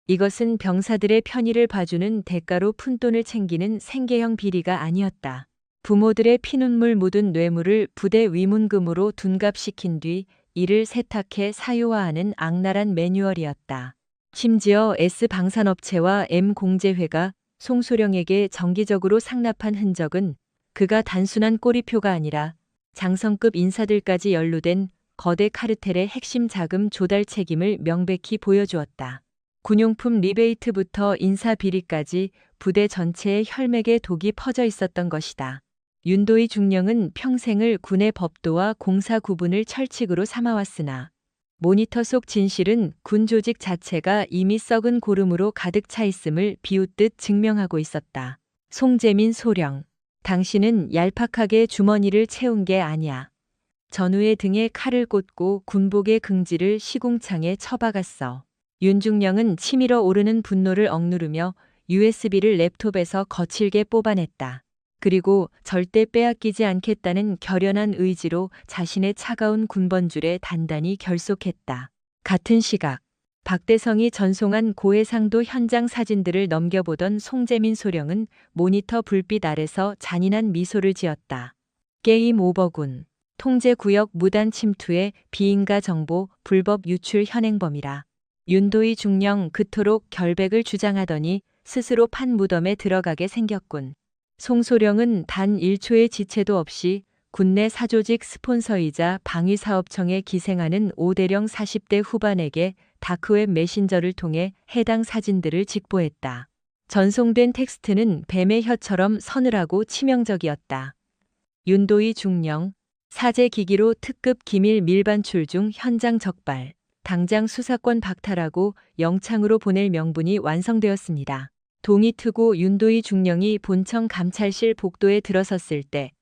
이것은 병사들의 편의를 봐주는 대가로 푼돈을 챙기는 생계형 비리가 아니었다. 부모들의 피눈물 묻은 뇌물을 부대 위문금으로 둔갑시킨 뒤 이를 세탁해 사유화하는 악랄한 매뉴얼이었다. 심지어 S방산업체와 M공제회가 송소령에게 정기적으로 상납한 흔적은 그가 단순한 꼬리표가 아니라 장성급 인사들까지 연루된 거대 카르텔의 핵심 자금 조달 책임을 명백히 보여주었다. 군용품 리베이트부터 인사 비리까지 부대 전체에 혈맥의 독이 퍼져 있었던 것이다. 윤도희 중령은 평생을 군의 법도와 공사 구분을 철칙으로 삼아왔으나 모니터 속 진실은 군 조직 자체가 이미 썩은 고름으로 가득 차 있음을 비웃듯 증명하고 있었다. 송재민 소령, 당신은 얄팍하게 주머니를 채운 게 아니야. 전우의 등에 칼을 꽂고 군복의 긍지를 시궁창에 쳐박았어. 윤중령은 치밀어 오르는 분노를 억누르며 USB를 랩톱에서 거칠게 뽑아냈다. 그리고 절대 빼앗기지 않겠다는 결연한 의지로 자신의 차가운 군번줄에 단단히 결속했다. 같은 시각, 박대성이 전송한 고해상도 현장 사진들을 넘겨보던 송재민 소령은 모니터 불빛 아래서 잔인한 미소를 지었다. 게임 오버군. 통제구역 무단 침투에 비인가 정보 불법 유출 현행범이라. 윤도희 중령 그토록 결백을 주장하더니 스스로 판 무덤에 들어가게 생겼군. 송소령은 단 1초의 지체도 없이 군내 사조직 스폰서이자 방위사업청에 기생하는 오대령 40대 후반에게 다크웹 메신저를 통해 해당 사진들을 직보했다. 전송된 텍스트는 뱀의 혀처럼 서늘하고 치명적이었다. 윤도희 중령, 사제 기기로 특급 기밀 밀반출 중 현장 적발. 당장 수사권 박탈하고 영창으로 보낼 명분이 완성되었습니다. 동이트고 윤도희 중령이 본청 감찰실 복도에 들어섰을 때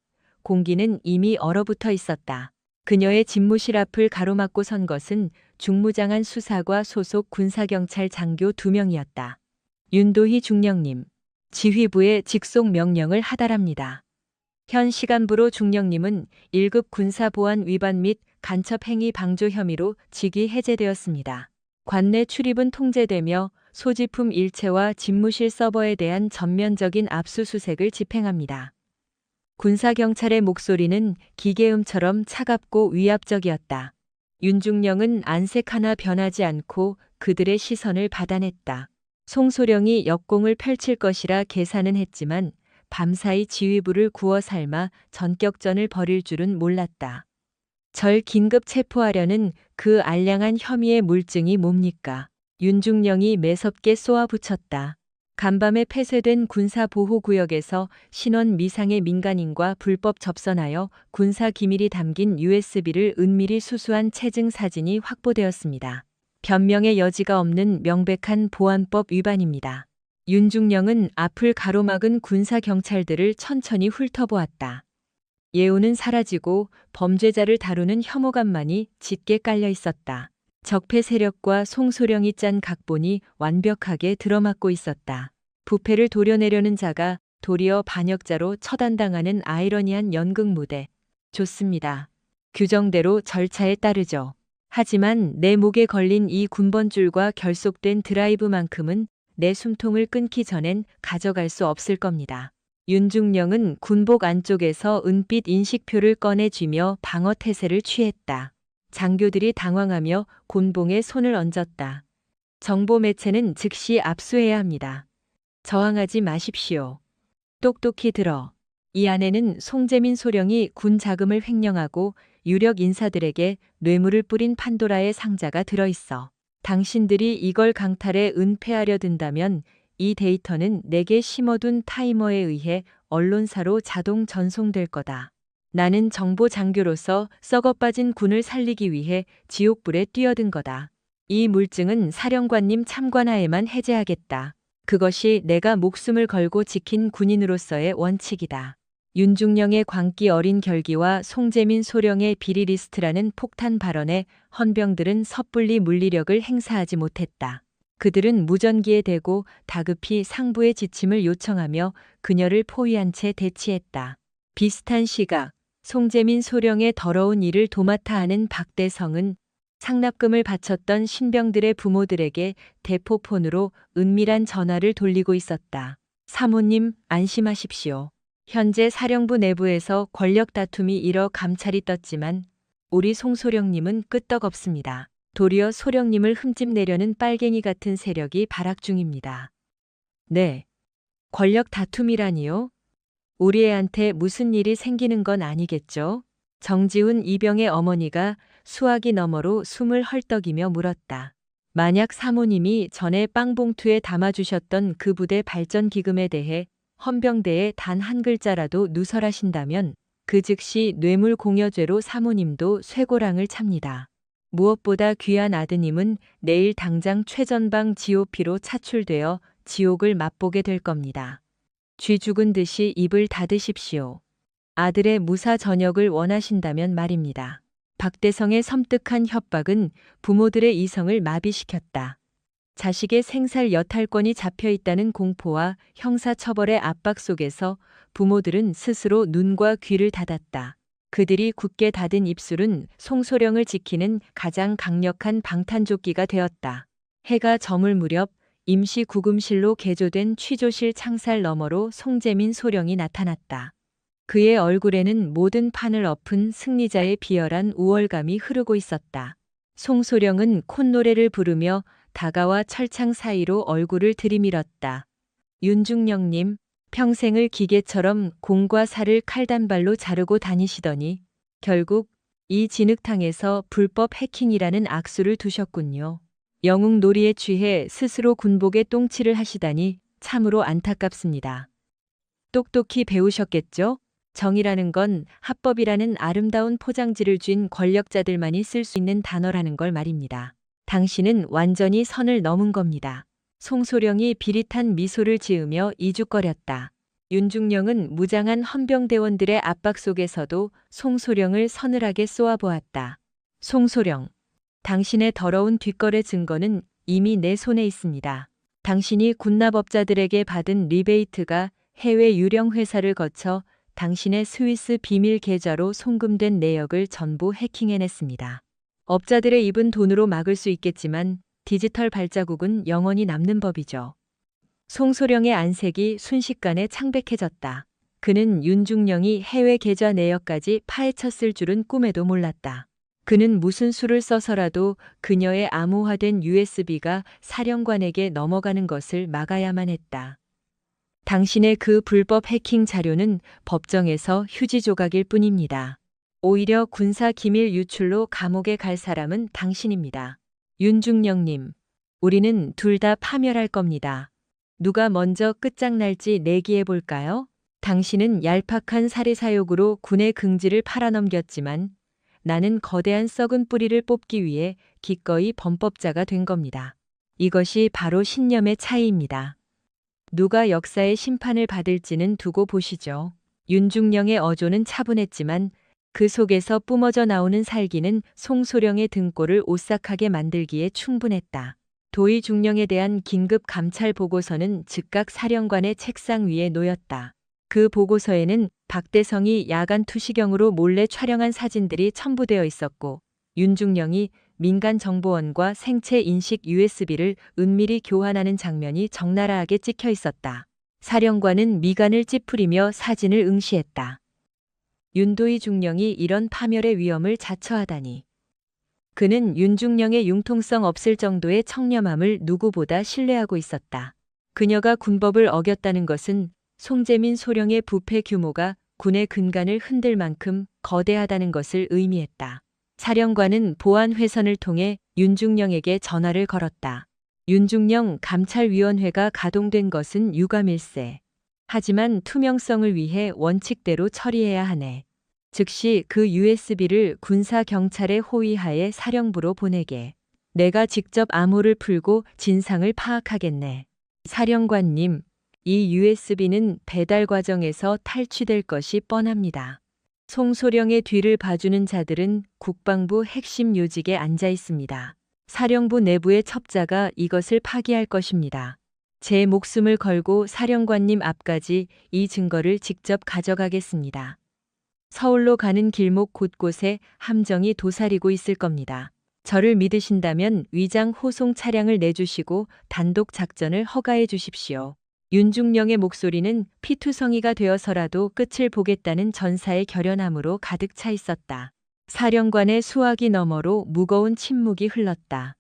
공기는 이미 얼어붙어 있었다. 그녀의 집무실 앞을 가로막고 선 것은 중무장한 수사과 소속 군사경찰 장교 2명이었다. 윤도희 중령님, 지휘부에 직속 명령을 하달합니다. 현 시간부로 중령님은 1급 군사보안 위반 및 간첩행위 방조 혐의로 직위 해제되었습니다. 관내 출입은 통제되며 소지품 일체와 집무실 서버에 대한 전면적인 압수수색을 집행합니다. 군사경찰의 목소리는 기계음처럼 차갑고 위압적이었다. 윤중령은 안색 하나 변하지 않고 그들의 시선을 받아냈다. 송소령이 역공을 펼칠 것이라 계산은 했지만 밤사이 지휘부를 구워 삶아 전격전을 벌일 줄은 몰랐다. 절 긴급 체포하려는 그 알량한 혐의의 물증이 뭡니까? 윤중령이 매섭게 쏘아붙였다. 간밤에 폐쇄된 군사보호구역에서 신원 미상의 민간인과 불법 접선하여 군사 기밀이 담긴 USB를 은밀히 수수한 체증 사진이 확보되었습니다. 변명의 여지가 없는 명백한 보안법 위반입니다. 윤중령은 앞을 가로막은 군사경찰들을 천천히 훑어보았다. 예우는 사라지고 범죄자를 다루는 혐오감만이 짙게 깔려 있었다. 적폐 세력과 송소령이 짠 각본이 완벽하게 들어맞고 있었다. 부패를 도려내려는 자가 도리어 반역자로 처단당하는 아이러니한 연극 무대. 좋습니다. 규정대로 절차에 따르죠. 하지만 내 목에 걸린 이 군번줄과 결속된 드라이브만큼은 내 숨통을 끊기 전엔 가져갈 수 없을 겁니다. 윤중령은 군복 안쪽에서 은빛 인식표를 꺼내 쥐며 방어 태세를 취했다. 장교들이 당황하며 곤봉에 손을 얹었다. 정보 매체는 즉시 압수해야 합니다. 저항하지 마십시오. 똑똑히 들어. 이 안에는 송재민 소령이 군 자금을 횡령하고 유력 인사들에게 뇌물을 뿌린 판도라의 상자가 들어있어. 당신들이 이걸 강탈해 은폐하려 든다면 이 데이터는 내게 심어둔 타이머에 의해 언론사로 자동 전송될 거다. 나는 정보 장교로서 썩어빠진 군을 살리기 위해 지옥불에 뛰어든 거다. 이 물증은 사령관님 참관하에만 해제하겠다. 그것이 내가 목숨을 걸고 지킨 군인으로서의 원칙이다. 윤중령의 광기 어린 결기와 송재민 소령의 비리 리스트라는 폭탄 발언에 헌병들은 섣불리 물리력을 행사하지 못했다. 그들은 무전기에 대고 다급히 상부의 지침을 요청하며 그녀를 포위한 채 대치했다. 비슷한 시각, 송재민 소령의 더러운 일을 도맡아 하는 박대성은 상납금을 바쳤던 신병들의 부모들에게 대포폰으로 은밀한 전화를 돌리고 있었다. 사모님, 안심하십시오. 현재 사령부 내부에서 권력 다툼이 일어 감찰이 떴지만 우리 송소령님은 끄떡없습니다. 도리어 소령님을 흠집내려는 빨갱이 같은 세력이 발악 중입니다. 네. 권력 다툼이라니요? 우리 애한테 무슨 일이 생기는 건 아니겠죠? 정지훈 이병의 어머니가 수화기 너머로 숨을 헐떡이며 물었다. 만약 사모님이 전에 빵봉투에 담아주셨던 그 부대 발전 기금에 대해 헌병대에 단 한 글자라도 누설하신다면 그 즉시 뇌물공여죄로 사모님도 쇠고랑을 찹니다. 무엇보다 귀한 아드님은 내일 당장 최전방 GOP로 차출되어 지옥을 맛보게 될 겁니다. 쥐 죽은 듯이 입을 닫으십시오. 아들의 무사 전역을 원하신다면 말입니다. 박대성의 섬뜩한 협박은 부모들의 이성을 마비시켰다. 자식의 생살 여탈권이 잡혀 있다는 공포와 형사처벌의 압박 속에서 부모들은 스스로 눈과 귀를 닫았다. 그들이 굳게 닫은 입술은 송소령을 지키는 가장 강력한 방탄조끼가 되었다. 해가 저물 무렵 임시 구금실로 개조된 취조실 창살 너머로 송재민 소령이 나타났다. 그의 얼굴에는 모든 판을 엎은 승리자의 비열한 우월감이 흐르고 있었다. 송소령은 콧노래를 부르며 다가와 철창 사이로 얼굴을 들이밀었다. 윤중령님, 평생을 기계처럼 공과 사를 칼단발로 자르고 다니시더니 결국 이 진흙탕에서 불법 해킹이라는 악수를 두셨군요. 영웅놀이에 취해 스스로 군복에 똥칠을 하시다니 참으로 안타깝습니다. 똑똑히 배우셨겠죠? 정의라는 건 합법이라는 아름다운 포장지를 쥔 권력자들만이 쓸 수 있는 단어라는 걸 말입니다. 당신은 완전히 선을 넘은 겁니다. 송소령이 비릿한 미소를 지으며 이죽거렸다. 윤중령은 무장한 헌병대원들의 압박 속에서도 송소령을 서늘하게 쏘아보았다. 송소령, 당신의 더러운 뒷거래 증거는 이미 내 손에 있습니다. 당신이 군납업자들에게 받은 리베이트가 해외 유령 회사를 거쳐 당신의 스위스 비밀 계좌로 송금된 내역을 전부 해킹해냈습니다. 업자들의 입은 돈으로 막을 수 있겠지만 디지털 발자국은 영원히 남는 법이죠. 송소령의 안색이 순식간에 창백해졌다. 그는 윤중령이 해외 계좌 내역까지 파헤쳤을 줄은 꿈에도 몰랐다. 그는 무슨 수를 써서라도 그녀의 암호화된 USB가 사령관에게 넘어가는 것을 막아야만 했다. 당신의 그 불법 해킹 자료는 법정에서 휴지 조각일 뿐입니다. 오히려 군사 기밀 유출로 감옥에 갈 사람은 당신입니다. 윤중령님, 우리는 둘 다 파멸할 겁니다. 누가 먼저 끝장날지 내기해 볼까요? 당신은 얄팍한 살해 사욕으로 군의 긍지를 팔아넘겼지만 나는 거대한 썩은 뿌리를 뽑기 위해 기꺼이 범법자가 된 겁니다. 이것이 바로 신념의 차이입니다. 누가 역사의 심판을 받을지는 두고 보시죠. 윤중령의 어조는 차분했지만 그 속에서 뿜어져 나오는 살기는 송소령의 등골을 오싹하게 만들기에 충분했다. 도의중령에 대한 긴급 감찰 보고서는 즉각 사령관의 책상 위에 놓였다. 그 보고서에는 박대성이 야간 투시경으로 몰래 촬영한 사진들이 첨부되어 있었고 윤중령이 민간정보원과 생체 인식 USB를 은밀히 교환하는 장면이 적나라하게 찍혀 있었다. 사령관은 미간을 찌푸리며 사진을 응시했다. 윤도의 중령이 이런 파멸의 위험을 자처하다니. 그는 윤중령의 융통성 없을 정도의 청렴함을 누구보다 신뢰하고 있었다. 그녀가 군법을 어겼다는 것은 송재민 소령의 부패 규모가 군의 근간을 흔들 만큼 거대하다는 것을 의미했다. 사령관은 보안 회선을 통해 윤중령에게 전화를 걸었다. 윤중령 감찰위원회가 가동된 것은 유감일세. 하지만 투명성을 위해 원칙대로 처리해야 하네. 즉시 그 USB를 군사경찰의 호위하에 사령부로 보내게. 내가 직접 암호를 풀고 진상을 파악하겠네. 사령관님, 이 USB는 배달 과정에서 탈취될 것이 뻔합니다. 송소령의 뒤를 봐주는 자들은 국방부 핵심 요직에 앉아 있습니다. 사령부 내부의 첩자가 이것을 파기할 것입니다. 제 목숨을 걸고 사령관님 앞까지 이 증거를 직접 가져가겠습니다. 서울로 가는 길목 곳곳에 함정이 도사리고 있을 겁니다. 저를 믿으신다면 위장 호송 차량을 내주시고 단독 작전을 허가해 주십시오. 윤중령의 목소리는 피투성이가 되어서라도 끝을 보겠다는 전사의 결연함으로 가득 차 있었다. 사령관의 수화기 너머로 무거운 침묵이 흘렀다.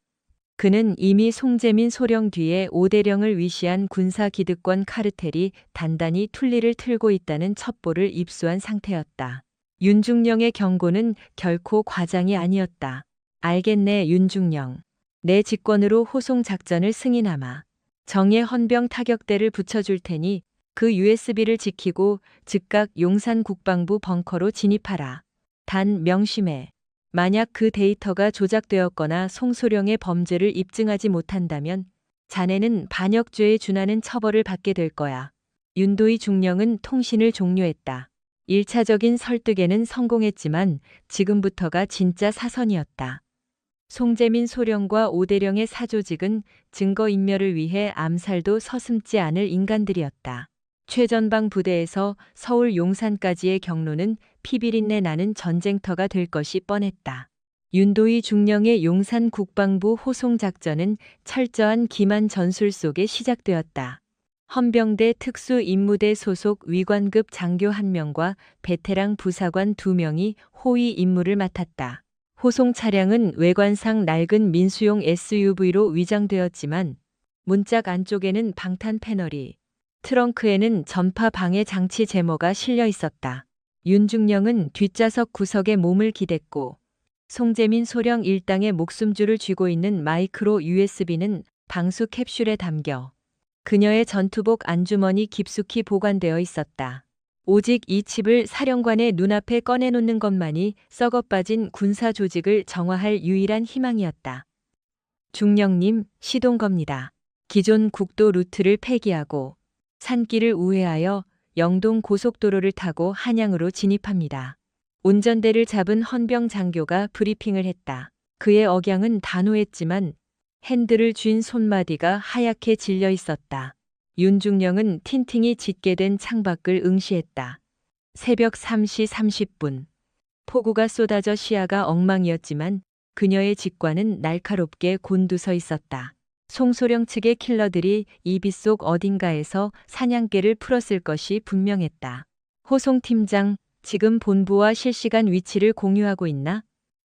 그는 이미 송재민 소령 뒤에 오대령을 위시한 군사기득권 카르텔이 단단히 툴리를 틀고 있다는 첩보를 입수한 상태였다. 윤중령의 경고는 결코 과장이 아니었다. 알겠네, 윤중령. 내 직권으로 호송 작전을 승인하마. 정예 헌병 타격대를 붙여줄 테니 그 USB를 지키고 즉각 용산 국방부 벙커로 진입하라. 단 명심해. 만약 그 데이터가 조작되었거나 송소령의 범죄를 입증하지 못한다면 자네는 반역죄에 준하는 처벌을 받게 될 거야. 윤도의 중령은 통신을 종료했다. 1차적인 설득에는 성공했지만 지금부터가 진짜 사선이었다. 송재민 소령과 오대령의 사조직은 증거인멸을 위해 암살도 서슴지 않을 인간들이었다. 최전방 부대에서 서울 용산까지의 경로는 피비린내 나는 전쟁터가 될 것이 뻔했다. 윤도의 중령의 용산 국방부 호송 작전은 철저한 기만 전술 속에 시작되었다. 헌병대 특수임무대 소속 위관급 장교 1명과 베테랑 부사관 2명이 호위 임무를 맡았다. 호송 차량은 외관상 낡은 민수용 SUV로 위장되었지만 문짝 안쪽에는 방탄 패널이, 트렁크에는 전파 방해 장치 제모가 실려 있었다. 윤중령은 뒷좌석 구석에 몸을 기댔고 송재민 소령 일당의 목숨줄을 쥐고 있는 마이크로 USB는 방수 캡슐에 담겨 그녀의 전투복 안주머니 깊숙이 보관되어 있었다. 오직 이 칩을 사령관의 눈앞에 꺼내놓는 것만이 썩어빠진 군사 조직을 정화할 유일한 희망이었다. 중령님, 시동 겁니다. 기존 국도 루트를 폐기하고 산길을 우회하여 영동 고속도로를 타고 한양으로 진입합니다. 운전대를 잡은 헌병 장교가 브리핑을 했다. 그의 억양은 단호했지만 핸들을 쥔 손마디가 하얗게 질려 있었다. 윤중령은 틴팅이 짙게 된 창밖을 응시했다. 새벽 3시 30분. 폭우가 쏟아져 시야가 엉망이었지만 그녀의 직관은 날카롭게 곤두서 있었다. 송소령 측의 킬러들이 이 빛 속 어딘가에서 사냥개를 풀었을 것이 분명했다. 호송 팀장, 지금 본부와 실시간 위치를 공유하고 있나?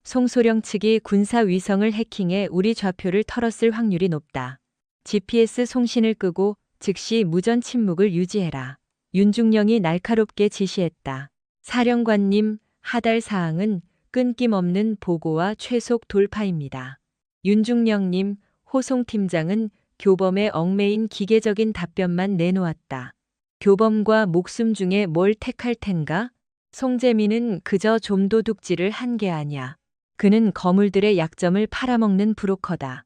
송소령 측이 군사 위성을 해킹해 우리 좌표를 털었을 확률이 높다. GPS 송신을 끄고 즉시 무전 침묵을 유지해라. 윤중령이 날카롭게 지시했다. 사령관님, 하달 사항은 끊김없는 보고와 최속 돌파입니다. 윤중령님, 호송 팀장은 교범의 얽매인 기계적인 답변만 내놓았다. 교범과 목숨 중에 뭘 택할 텐가? 송재민은 그저 좀도둑질을 한 게 아냐. 그는 거물들의 약점을 팔아먹는 브로커다.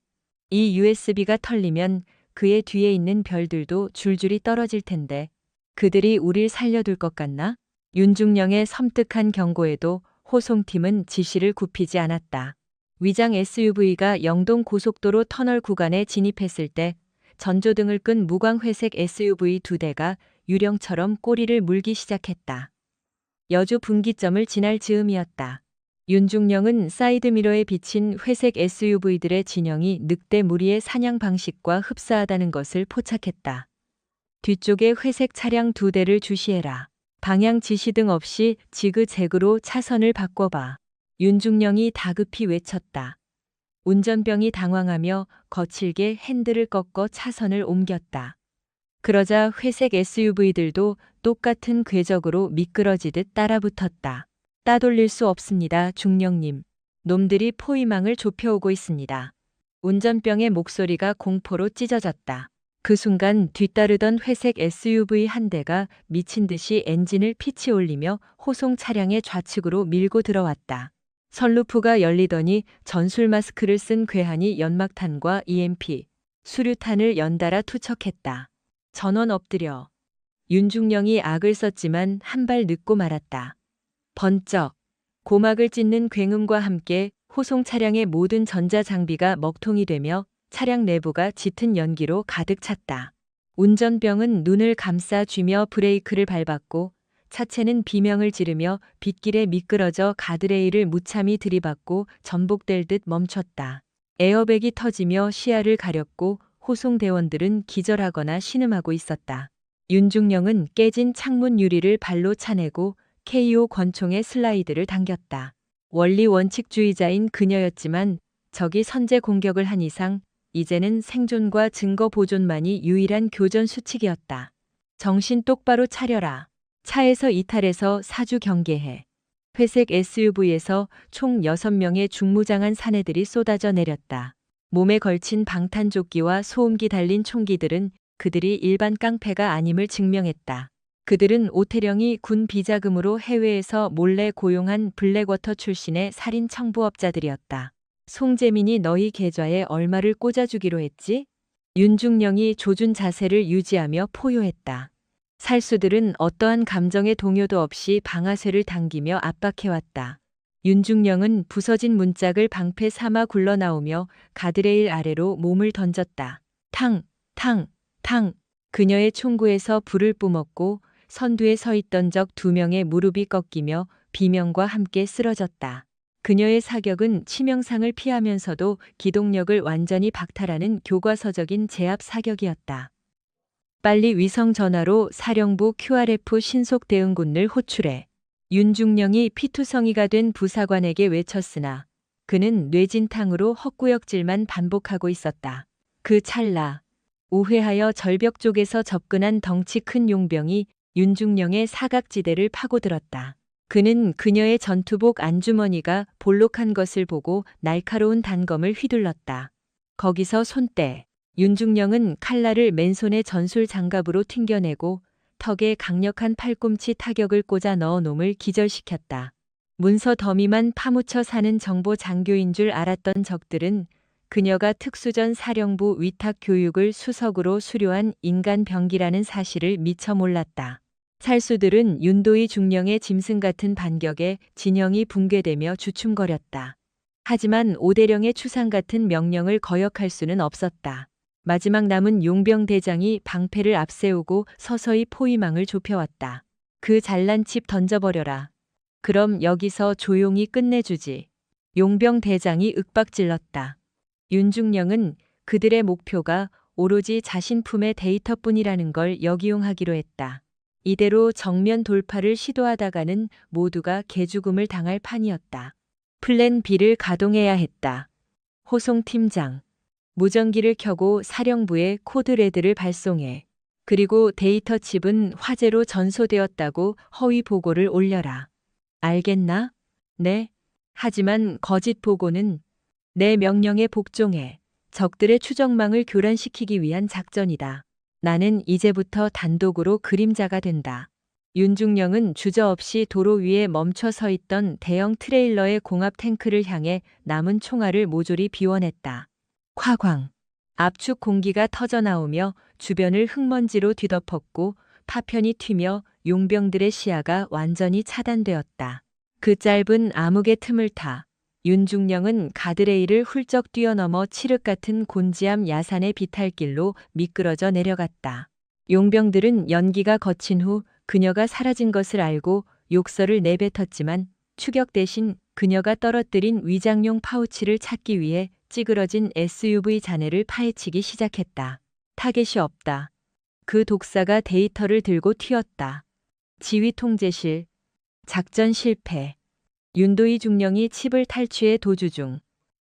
이 USB가 털리면 그의 뒤에 있는 별들도 줄줄이 떨어질 텐데 그들이 우릴 살려둘 것 같나? 윤중령의 섬뜩한 경고에도 호송팀은 지시를 굽히지 않았다. 위장 SUV가 영동 고속도로 터널 구간에 진입했을 때 전조등을 끈 무광회색 SUV 2대가 유령처럼 꼬리를 물기 시작했다. 여주 분기점을 지날 즈음이었다. 윤중령은 사이드미러에 비친 회색 SUV들의 진영이 늑대 무리의 사냥 방식과 흡사하다는 것을 포착했다. 뒤쪽에 회색 차량 2대를 주시해라. 방향 지시 등 없이 지그재그로 차선을 바꿔봐. 윤중령이 다급히 외쳤다. 운전병이 당황하며 거칠게 핸들을 꺾어 차선을 옮겼다. 그러자 회색 SUV들도 똑같은 궤적으로 미끄러지듯 따라붙었다. 따돌릴 수 없습니다, 중령님. 놈들이 포위망을 좁혀오고 있습니다. 운전병의 목소리가 공포로 찢어졌다. 그 순간 뒤따르던 회색 SUV 한 대가 미친 듯이 엔진을 피치 올리며 호송 차량의 좌측으로 밀고 들어왔다. 선루프가 열리더니 전술 마스크를 쓴 괴한이 연막탄과 EMP, 수류탄을 연달아 투척했다. 전원 엎드려. 윤중령이 악을 썼지만 한 발 늦고 말았다. 번쩍. 고막을 찢는 굉음과 함께 호송 차량의 모든 전자장비가 먹통이 되며 차량 내부가 짙은 연기로 가득 찼다. 운전병은 눈을 감싸 쥐며 브레이크를 밟았고 차체는 비명을 지르며 빗길에 미끄러져 가드레일을 무참히 들이받고 전복될 듯 멈췄다. 에어백이 터지며 시야를 가렸고 호송 대원들은 기절하거나 신음하고 있었다. 윤중령은 깨진 창문 유리를 발로 차내고 KO 권총의 슬라이드를 당겼다. 원리 원칙주의자인 그녀였지만 적이 선제 공격을 한 이상 이제는 생존과 증거 보존만이 유일한 교전 수칙이었다. 정신 똑바로 차려라. 차에서 이탈해서 사주 경계해. 회색 SUV에서 총 6명의 중무장한 사내들이 쏟아져 내렸다. 몸에 걸친 방탄조끼와 소음기 달린 총기들은 그들이 일반 깡패가 아님을 증명했다. 그들은 오태령이 군 비자금으로 해외에서 몰래 고용한 블랙워터 출신의 살인 청부업자들이었다. 송재민이 너희 계좌에 얼마를 꽂아주기로 했지? 윤중령이 조준 자세를 유지하며 포효했다. 살수들은 어떠한 감정의 동요도 없이 방아쇠를 당기며 압박해왔다. 윤중령은 부서진 문짝을 방패 삼아 굴러나오며 가드레일 아래로 몸을 던졌다. 탕, 탕, 탕. 그녀의 총구에서 불을 뿜었고 선두에 서 있던 적 2명의 무릎이 꺾이며 비명과 함께 쓰러졌다. 그녀의 사격은 치명상을 피하면서도 기동력을 완전히 박탈하는 교과서적인 제압 사격이었다. 빨리 위성 전화로 사령부 QRF 신속 대응군을 호출해. 윤중령이 피투성이가 된 부사관에게 외쳤으나 그는 뇌진탕으로 헛구역질만 반복하고 있었다. 그 찰나 우회하여 절벽 쪽에서 접근한 덩치 큰 용병이 윤중령의 사각지대를 파고들었다. 그는 그녀의 전투복 안주머니가 볼록한 것을 보고 날카로운 단검을 휘둘렀다. 거기서 손대. 윤중령은 칼날을 맨손에 전술 장갑으로 튕겨내고 턱에 강력한 팔꿈치 타격을 꽂아 넣어 놈을 기절시켰다. 문서 더미만 파묻혀 사는 정보 장교인 줄 알았던 적들은 그녀가 특수전 사령부 위탁 교육을 수석으로 수료한 인간 병기라는 사실을 미처 몰랐다. 살수들은 윤도희 중령의 짐승 같은 반격에 진영이 붕괴되며 주춤거렸다. 하지만 오대령의 추상 같은 명령을 거역할 수는 없었다. 마지막 남은 용병 대장이 방패를 앞세우고 서서히 포위망을 좁혀왔다. 그 잘난 칩 던져버려라. 그럼 여기서 조용히 끝내주지. 용병 대장이 윽박질렀다. 윤중령은 그들의 목표가 오로지 자신 품의 데이터뿐이라는 걸 역이용하기로 했다. 이대로 정면 돌파를 시도하다가는 모두가 개죽음을 당할 판이었다. 플랜 B를 가동해야 했다. 호송 팀장. 무전기를 켜고 사령부에 코드레드를 발송해. 그리고 데이터 칩은 화재로 전소되었다고 허위 보고를 올려라. 알겠나? 네. 하지만 거짓 보고는 내 명령에 복종해. 적들의 추적망을 교란시키기 위한 작전이다. 나는 이제부터 단독으로 그림자가 된다. 윤중령은 주저없이 도로 위에 멈춰 서 있던 대형 트레일러의 공합 탱크를 향해 남은 총알을 모조리 비워냈다. 쾅쾅. 압축 공기가 터져나오며 주변을 흙먼지로 뒤덮었고 파편이 튀며 용병들의 시야가 완전히 차단되었다. 그 짧은 암흑의 틈을 타 윤중령은 가드레일을 훌쩍 뛰어넘어 칠흑 같은 곤지암 야산의 비탈길로 미끄러져 내려갔다. 용병들은 연기가 거친 후 그녀가 사라진 것을 알고 욕설을 내뱉었지만 추격 대신 그녀가 떨어뜨린 위장용 파우치를 찾기 위해 찌그러진 SUV 잔해를 파헤치기 시작했다. 타겟이 없다. 그 독사가 데이터를 들고 튀었다. 지휘 통제실. 작전 실패. 윤도희 중령이 칩을 탈취해 도주 중.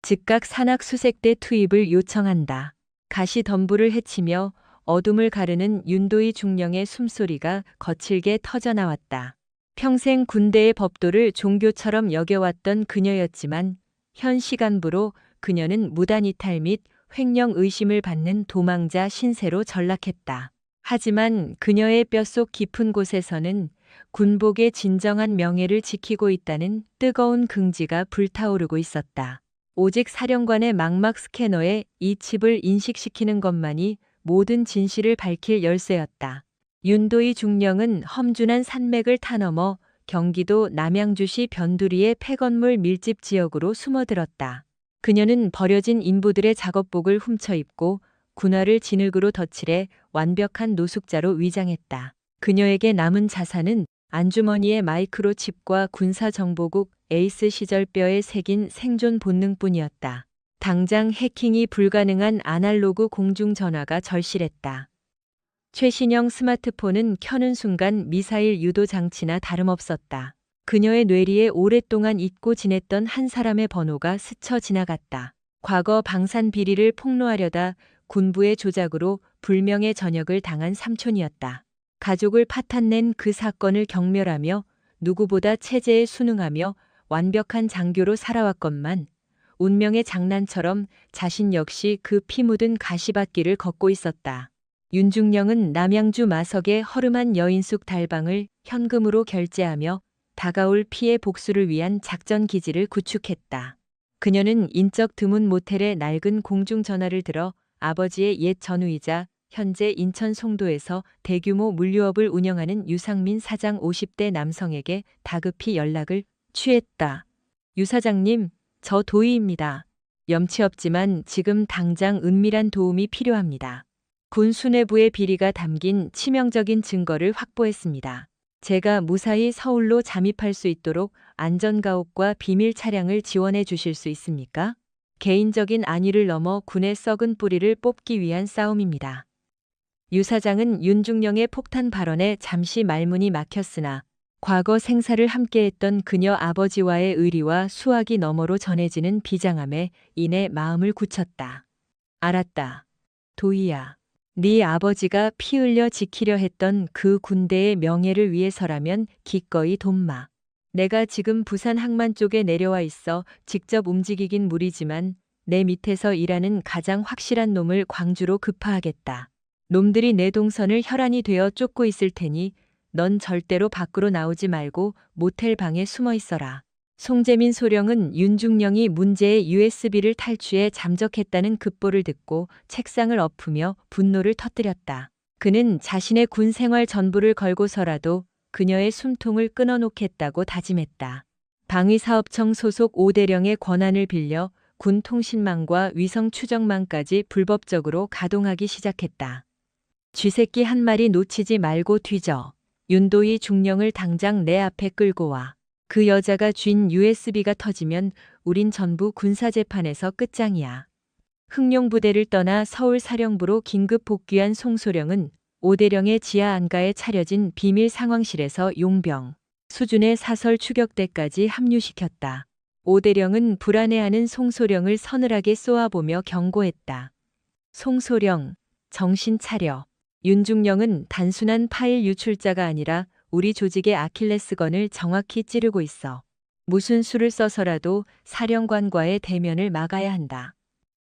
즉각 산악수색대 투입을 요청한다. 가시덤불을 헤치며 어둠을 가르는 윤도희 중령의 숨소리가 거칠게 터져나왔다. 평생 군대의 법도를 종교처럼 여겨왔던 그녀였지만 현 시간부로 그녀는 무단이탈 및 횡령 의심을 받는 도망자 신세로 전락했다. 하지만 그녀의 뼛속 깊은 곳에서는 군복의 진정한 명예를 지키고 있다는 뜨거운 긍지가 불타오르고 있었다. 오직 사령관의 망막 스캐너에 이 칩을 인식시키는 것만이 모든 진실을 밝힐 열쇠였다. 윤도희 중령은 험준한 산맥을 타넘어 경기도 남양주시 변두리의 폐건물 밀집 지역으로 숨어들었다. 그녀는 버려진 인부들의 작업복을 훔쳐 입고 군화를 진흙으로 덧칠해 완벽한 노숙자로 위장했다. 그녀에게 남은 자산은 안주머니의 마이크로칩과 군사정보국 에이스 시절 뼈에 새긴 생존 본능뿐이었다. 당장 해킹이 불가능한 아날로그 공중전화가 절실했다. 최신형 스마트폰은 켜는 순간 미사일 유도 장치나 다름없었다. 그녀의 뇌리에 오랫동안 잊고 지냈던 한 사람의 번호가 스쳐 지나갔다. 과거 방산 비리를 폭로하려다 군부의 조작으로 불명예 전역을 당한 삼촌이었다. 가족을 파탄낸 그 사건을 경멸하며 누구보다 체제에 순응하며 완벽한 장교로 살아왔건만 운명의 장난처럼 자신 역시 그 피 묻은 가시밭길을 걷고 있었다. 윤중령은 남양주 마석의 허름한 여인숙 달방을 현금으로 결제하며 다가올 피해 복수를 위한 작전 기지를 구축했다. 그녀는 인적 드문 모텔의 낡은 공중전화를 들어 아버지의 옛 전우이자 현재 인천 송도에서 대규모 물류업을 운영하는 유상민 사장 50대 남성에게 다급히 연락을 취했다. 유 사장님, 저 도희입니다. 염치 없지만 지금 당장 은밀한 도움이 필요합니다. 군 수뇌부의 비리가 담긴 치명적인 증거를 확보했습니다. 제가 무사히 서울로 잠입할 수 있도록 안전가옥과 비밀 차량을 지원해 주실 수 있습니까? 개인적인 안위를 넘어 군의 썩은 뿌리를 뽑기 위한 싸움입니다. 유 사장은 윤중령의 폭탄 발언에 잠시 말문이 막혔으나 과거 생사를 함께했던 그녀 아버지와의 의리와 수학이 너머로 전해지는 비장함에 인해 마음을 굳혔다. 알았다. 도희야. 네 아버지가 피 흘려 지키려 했던 그 군대의 명예를 위해서라면 기꺼이 돕마. 내가 지금 부산 항만 쪽에 내려와 있어 직접 움직이긴 무리지만 내 밑에서 일하는 가장 확실한 놈을 광주로 급파하겠다. 놈들이 내 동선을 혈안이 되어 쫓고 있을 테니 넌 절대로 밖으로 나오지 말고 모텔 방에 숨어 있어라. 송재민 소령은 윤중령이 문제의 USB를 탈취해 잠적했다는 급보를 듣고 책상을 엎으며 분노를 터뜨렸다. 그는 자신의 군 생활 전부를 걸고서라도 그녀의 숨통을 끊어놓겠다고 다짐했다. 방위사업청 소속 오대령의 권한을 빌려 군 통신망과 위성 추적망까지 불법적으로 가동하기 시작했다. 쥐새끼 한 마리 놓치지 말고 뒤져. 윤도희 중령을 당장 내 앞에 끌고 와. 그 여자가 쥔 USB가 터지면 우린 전부 군사재판에서 끝장이야. 흑룡부대를 떠나 서울사령부로 긴급 복귀한 송소령은 오대령의 지하 안가에 차려진 비밀 상황실에서 용병, 수준의 사설 추격대까지 합류시켰다. 오대령은 불안해하는 송소령을 서늘하게 쏘아보며 경고했다. 송소령, 정신 차려. 윤중령은 단순한 파일 유출자가 아니라 우리 조직의 아킬레스건을 정확히 찌르고 있어. 무슨 수를 써서라도 사령관과의 대면을 막아야 한다.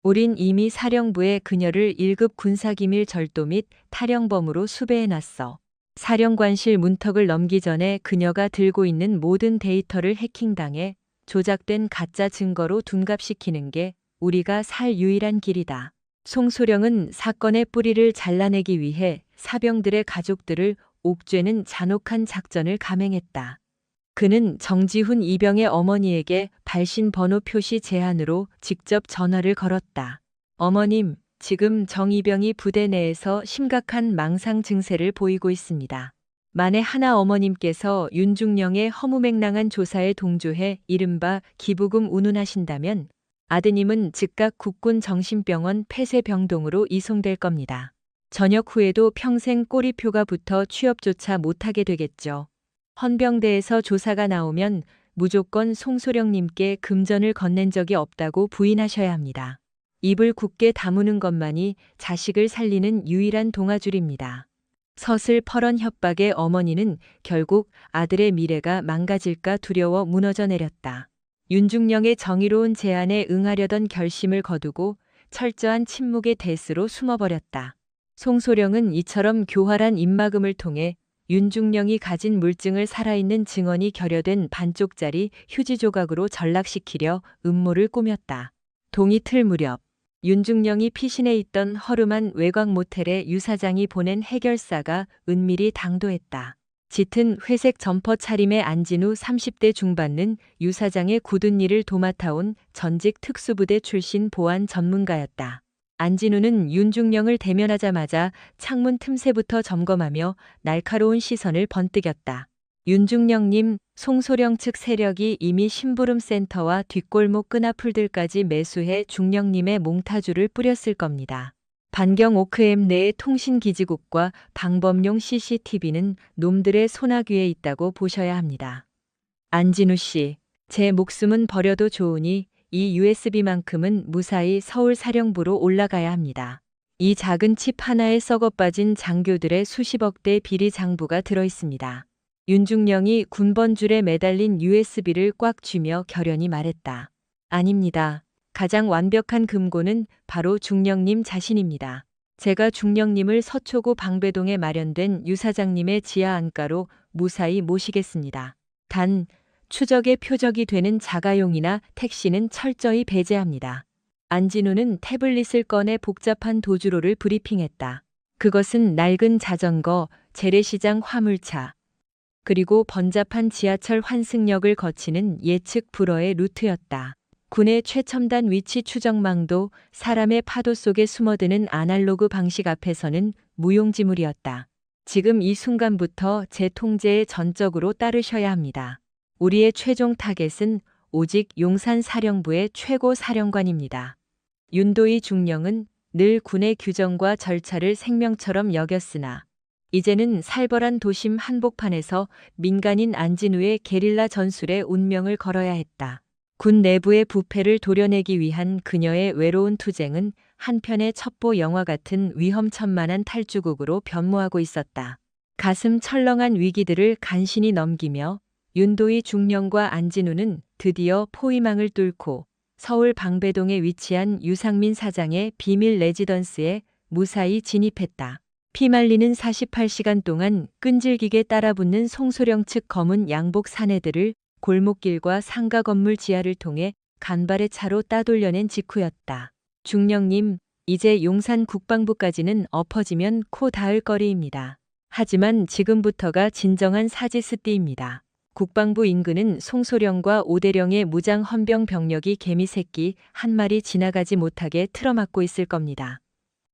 우린 이미 사령부에 그녀를 1급 군사기밀 절도 및 탈영범으로 수배해놨어. 사령관실 문턱을 넘기 전에 그녀가 들고 있는 모든 데이터를 해킹당해 조작된 가짜 증거로 둔갑시키는 게 우리가 살 유일한 길이다. 송소령은 사건의 뿌리를 잘라내기 위해 사병들의 가족들을 옥죄는 잔혹한 작전을 감행했다. 그는 정지훈 이병의 어머니에게 발신 번호 표시 제한으로 직접 전화를 걸었다. 어머님, 지금 정이병이 부대 내에서 심각한 망상 증세를 보이고 있습니다. 만에 하나 어머님께서 윤중령의 허무맹랑한 조사에 동조해 이른바 기부금 운운하신다면 아드님은 즉각 국군 정신병원 폐쇄병동으로 이송될 겁니다. 전역 후에도 평생 꼬리표가 붙어 취업조차 못하게 되겠죠. 헌병대에서 조사가 나오면 무조건 송소령님께 금전을 건넨 적이 없다고 부인하셔야 합니다. 입을 굳게 다무는 것만이 자식을 살리는 유일한 동아줄입니다. 서슬퍼런 협박에 어머니는 결국 아들의 미래가 망가질까 두려워 무너져 내렸다. 윤중령의 정의로운 제안에 응하려던 결심을 거두고 철저한 침묵의 대수로 숨어버렸다. 송소령은 이처럼 교활한 입막음을 통해 윤중령이 가진 물증을 살아있는 증언이 결여된 반쪽짜리 휴지 조각으로 전락시키려 음모를 꾸몄다. 동이틀 무렵 윤중령이 피신해 있던 허름한 외곽 모텔에 유 사장이 보낸 해결사가 은밀히 당도했다. 짙은 회색 점퍼 차림의 안진우 30대 중반은 유 사장의 굳은 일을 도맡아온 전직 특수부대 출신 보안 전문가였다. 안진우는 윤중령을 대면하자마자 창문 틈새부터 점검하며 날카로운 시선을 번뜩였다. 윤중령님, 송소령 측 세력이 이미 심부름센터와 뒷골목 끈앞풀들까지 매수해 중령님의 몽타주를 뿌렸을 겁니다. 반경 오크엠 내의 통신기지국과 방범용 CCTV는 놈들의 소나귀에 있다고 보셔야 합니다. 안진우 씨, 제 목숨은 버려도 좋으니 이 USB만큼은 무사히 서울 사령부로 올라가야 합니다. 이 작은 칩 하나에 썩어빠진 장교들의 수십억 대 비리 장부가 들어있습니다. 윤중령이 군번줄에 매달린 USB를 꽉 쥐며 결연히 말했다. 아닙니다. 가장 완벽한 금고는 바로 중령님 자신입니다. 제가 중령님을 서초구 방배동에 마련된 유 사장님의 지하 안가로 무사히 모시겠습니다. 단, 추적의 표적이 되는 자가용이나 택시는 철저히 배제합니다. 안진우는 태블릿을 꺼내 복잡한 도주로를 브리핑했다. 그것은 낡은 자전거, 재래시장 화물차, 그리고 번잡한 지하철 환승역을 거치는 예측 불허의 루트였다. 군의 최첨단 위치 추적망도 사람의 파도 속에 숨어드는 아날로그 방식 앞에서는 무용지물이었다. 지금 이 순간부터 제 통제에 전적으로 따르셔야 합니다. 우리의 최종 타겟은 오직 용산사령부의 최고 사령관입니다. 윤도희 중령은 늘 군의 규정과 절차를 생명처럼 여겼으나 이제는 살벌한 도심 한복판에서 민간인 안진우의 게릴라 전술에 운명을 걸어야 했다. 군 내부의 부패를 도려내기 위한 그녀의 외로운 투쟁은 한편의 첩보 영화 같은 위험천만한 탈주국으로 변모하고 있었다. 가슴 철렁한 위기들을 간신히 넘기며 윤도희 중령과 안진우는 드디어 포위망을 뚫고 서울 방배동에 위치한 유상민 사장의 비밀 레지던스에 무사히 진입했다. 피말리는 48시간 동안 끈질기게 따라붙는 송소령 측 검은 양복 사내들을 골목길과 상가 건물 지하를 통해 간발의 차로 따돌려낸 직후였다. 중령님, 이제 용산 국방부까지는 엎어지면 코 닿을 거리입니다. 하지만 지금부터가 진정한 사지스띠입니다. 국방부 인근은 송소령과 오대령의 무장 헌병 병력이 개미새끼 한 마리 지나가지 못하게 틀어막고 있을 겁니다.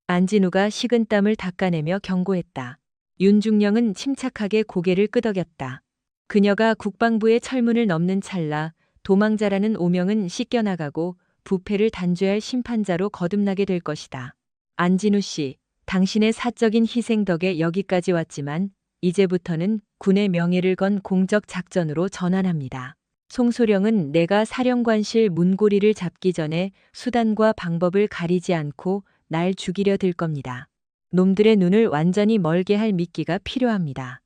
안진우가 식은땀을 닦아내며 경고했다. 윤중령은 침착하게 고개를 끄덕였다. 그녀가 국방부의 철문을 넘는 찰나 도망자라는 오명은 씻겨나가고 부패를 단죄할 심판자로 거듭나게 될 것이다. 안진우 씨, 당신의 사적인 희생 덕에 여기까지 왔지만 이제부터는 군의 명예를 건 공적 작전으로 전환합니다. 송소령은 내가 사령관실 문고리를 잡기 전에 수단과 방법을 가리지 않고 날 죽이려 들 겁니다. 놈들의 눈을 완전히 멀게 할 미끼가 필요합니다.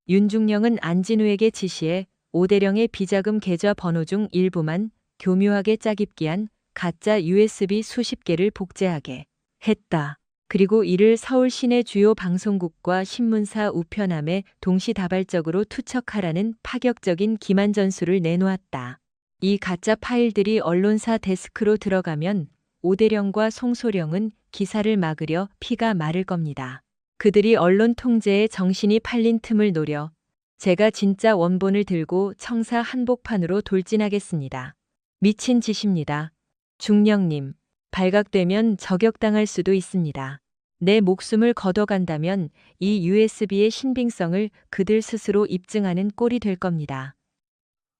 윤중령은 안진우에게 지시해 오대령의 비자금 계좌 번호 중 일부만 교묘하게 짜깁기한 가짜 USB 수십 개를 복제하게 했다. 그리고 이를 서울 시내 주요 방송국과 신문사 우편함에 동시다발적으로 투척하라는 파격적인 기만 전술을 내놓았다. 이 가짜 파일들이 언론사 데스크로 들어가면 오대령과 송소령은 기사를 막으려 피가 마를 겁니다. 그들이 언론 통제에 정신이 팔린 틈을 노려 제가 진짜 원본을 들고 청사 한복판으로 돌진하겠습니다. 미친 짓입니다. 중령님, 발각되면 저격당할 수도 있습니다. 내 목숨을 걷어간다면 이 USB의 신빙성을 그들 스스로 입증하는 꼴이 될 겁니다.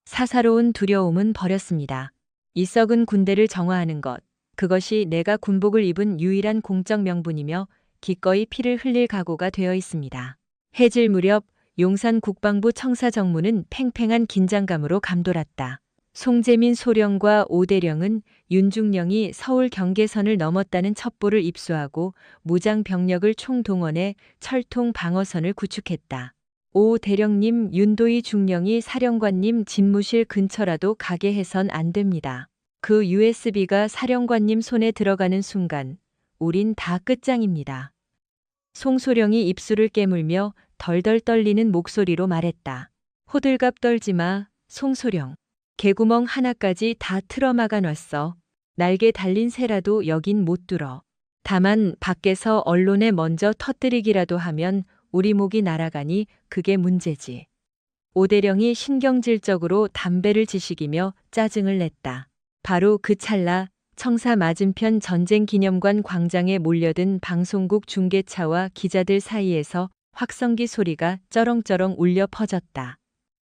사사로운 두려움은 버렸습니다. 이 썩은 군대를 정화하는 것, 그것이 내가 군복을 입은 유일한 공적 명분이며 기꺼이 피를 흘릴 각오가 되어 있습니다. 해질 무렵 용산 국방부 청사 정문은 팽팽한 긴장감으로 감돌았다. 송재민 소령과 오대령은 윤중령이 서울 경계선을 넘었다는 첩보를 입수하고 무장 병력을 총동원해 철통 방어선을 구축했다. 오 대령님, 윤도희 중령이 사령관님 집무실 근처라도 가게 해선 안 됩니다. 그 USB가 사령관님 손에 들어가는 순간 우린 다 끝장입니다. 송소령이 입술을 깨물며 덜덜 떨리는 목소리로 말했다. 호들갑 떨지 마, 송소령. 개구멍 하나까지 다 틀어막아 놨어. 날개 달린 새라도 여긴 못 뚫어. 다만 밖에서 언론에 먼저 터뜨리기라도 하면 우리 목이 날아가니 그게 문제지. 오대령이 신경질적으로 담배를 지식이며 짜증을 냈다. 바로 그 찰나 청사 맞은편 전쟁기념관 광장에 몰려든 방송국 중계차와 기자들 사이에서 확성기 소리가 쩌렁쩌렁 울려 퍼졌다.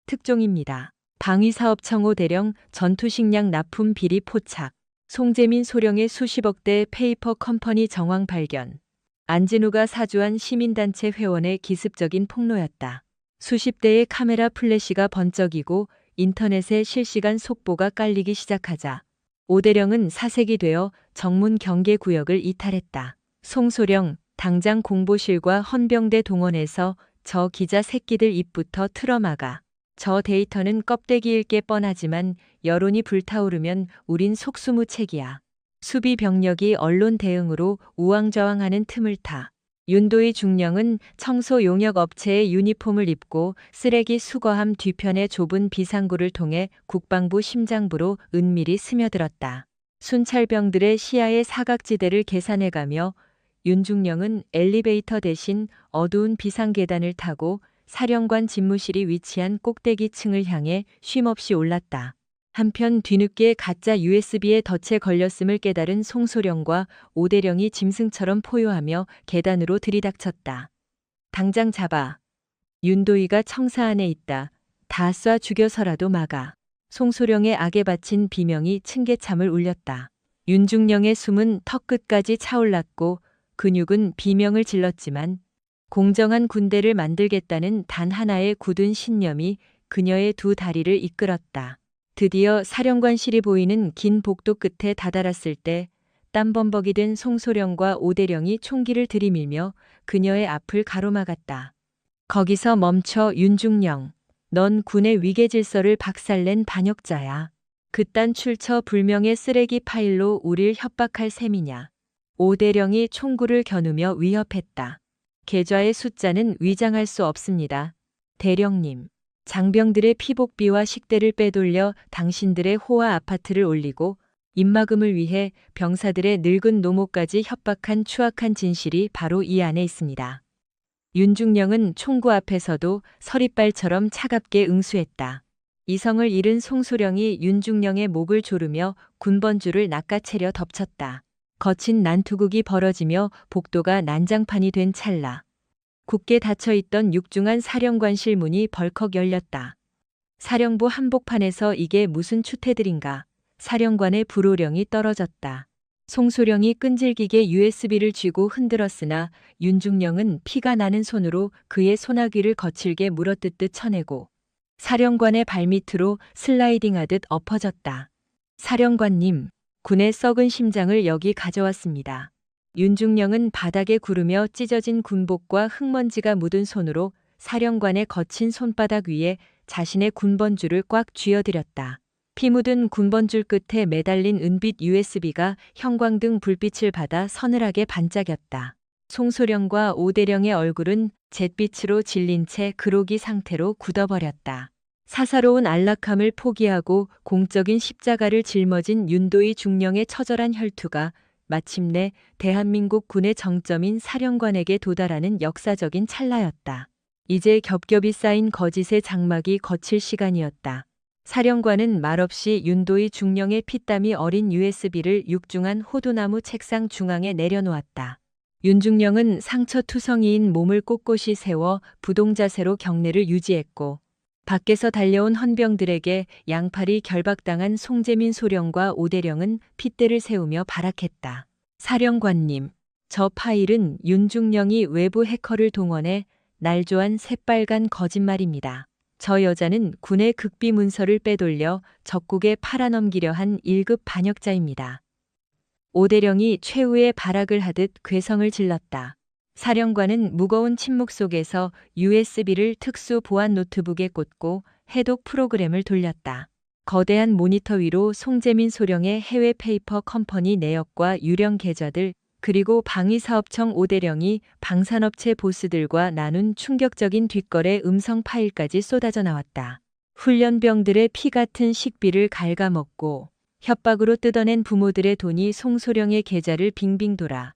특종입니다. 방위사업청 오대령 전투식량 납품 비리 포착. 송재민 소령의 수십억대 페이퍼 컴퍼니 정황 발견. 안진우가 사주한 시민단체 회원의 기습적인 폭로였다. 수십 대의 카메라 플래시가 번쩍이고 인터넷에 실시간 속보가 깔리기 시작하자 오대령은 사색이 되어 정문 경계구역을 이탈했다. 송소령, 당장 공보실과 헌병대 동원해서 저 기자 새끼들 입부터 틀어막아. 저 데이터는 껍데기일 게 뻔하지만 여론이 불타오르면 우린 속수무책이야. 수비 병력이 언론 대응으로 우왕좌왕하는 틈을 타. 윤도희 중령은 청소 용역 업체의 유니폼을 입고 쓰레기 수거함 뒤편의 좁은 비상구를 통해 국방부 심장부로 은밀히 스며들었다. 순찰병들의 시야의 사각지대를 계산해가며 윤중령은 엘리베이터 대신 어두운 비상계단을 타고 사령관 집무실이 위치한 꼭대기층을 향해 쉼없이 올랐다. 한편 뒤늦게 가짜 USB에 덫에 걸렸음을 깨달은 송소령과 오대령이 짐승처럼 포효하며 계단으로 들이닥쳤다. 당장 잡아. 윤도희가 청사 안에 있다. 다 쏴 죽여서라도 막아. 송소령의 악에 바친 비명이 층계참을 울렸다. 윤중령의 숨은 턱끝까지 차올랐고 근육은 비명을 질렀지만 공정한 군대를 만들겠다는 단 하나의 굳은 신념이 그녀의 두 다리를 이끌었다. 드디어 사령관실이 보이는 긴 복도 끝에 다다랐을 때 땀범벅이 된 송소령과 오대령이 총기를 들이밀며 그녀의 앞을 가로막았다. 거기서 멈춰 윤중령. 넌 군의 위계 질서를 박살낸 반역자야. 그딴 출처 불명의 쓰레기 파일로 우릴 협박할 셈이냐. 오대령이 총구를 겨누며 위협했다. 계좌의 숫자는 위장할 수 없습니다. 대령님, 장병들의 피복비와 식대를 빼돌려 당신들의 호화 아파트를 올리고 입막음을 위해 병사들의 늙은 노모까지 협박한 추악한 진실이 바로 이 안에 있습니다. 윤중령은 총구 앞에서도 서리발처럼 차갑게 응수했다. 이성을 잃은 송소령이 윤중령의 목을 조르며 군번줄을 낚아채려 덮쳤다. 거친 난투극이 벌어지며 복도가 난장판이 된 찰나. 굳게 닫혀있던 육중한 사령관실 문이 벌컥 열렸다. 사령부 한복판에서 이게 무슨 추태들인가. 사령관의 불호령이 떨어졌다. 송소령이 끈질기게 USB를 쥐고 흔들었으나 윤중령은 피가 나는 손으로 그의 소나귀를 거칠게 물어뜯듯 쳐내고 사령관의 발밑으로 슬라이딩하듯 엎어졌다. 사령관님, 군의 썩은 심장을 여기 가져왔습니다. 윤중령은 바닥에 구르며 찢어진 군복과 흙먼지가 묻은 손으로 사령관의 거친 손바닥 위에 자신의 군번줄을 꽉 쥐어들였다. 피 묻은 군번줄 끝에 매달린 은빛 USB가 형광등 불빛을 받아 서늘하게 반짝였다. 송소령과 오대령의 얼굴은 잿빛으로 질린 채 그로기 상태로 굳어버렸다. 사사로운 안락함을 포기하고 공적인 십자가를 짊어진 윤도희 중령의 처절한 혈투가 마침내 대한민국 군의 정점인 사령관에게 도달하는 역사적인 찰나였다. 이제 겹겹이 쌓인 거짓의 장막이 거칠 시간이었다. 사령관은 말없이 윤도희 중령의 피땀이 어린 USB를 육중한 호두나무 책상 중앙에 내려놓았다. 윤중령은 상처투성이인 몸을 꼿꼿이 세워 부동자세로 경례를 유지했고 밖에서 달려온 헌병들에게 양팔이 결박당한 송재민 소령과 오대령은 핏대를 세우며 발악했다. 사령관님, 저 파일은 윤중령이 외부 해커를 동원해 날조한 새빨간 거짓말입니다. 저 여자는 군의 극비 문서를 빼돌려 적국에 팔아넘기려 한 1급 반역자입니다. 오대령이 최후의 발악을 하듯 괴성을 질렀다. 사령관은 무거운 침묵 속에서 USB를 특수 보안 노트북에 꽂고 해독 프로그램을 돌렸다. 거대한 모니터 위로 송재민 소령의 해외 페이퍼 컴퍼니 내역과 유령 계좌들, 그리고 방위사업청 오대령이 방산업체 보스들과 나눈 충격적인 뒷거래 음성 파일까지 쏟아져 나왔다. 훈련병들의 피 같은 식비를 갉아먹고 협박으로 뜯어낸 부모들의 돈이 송소령의 계좌를 빙빙 돌아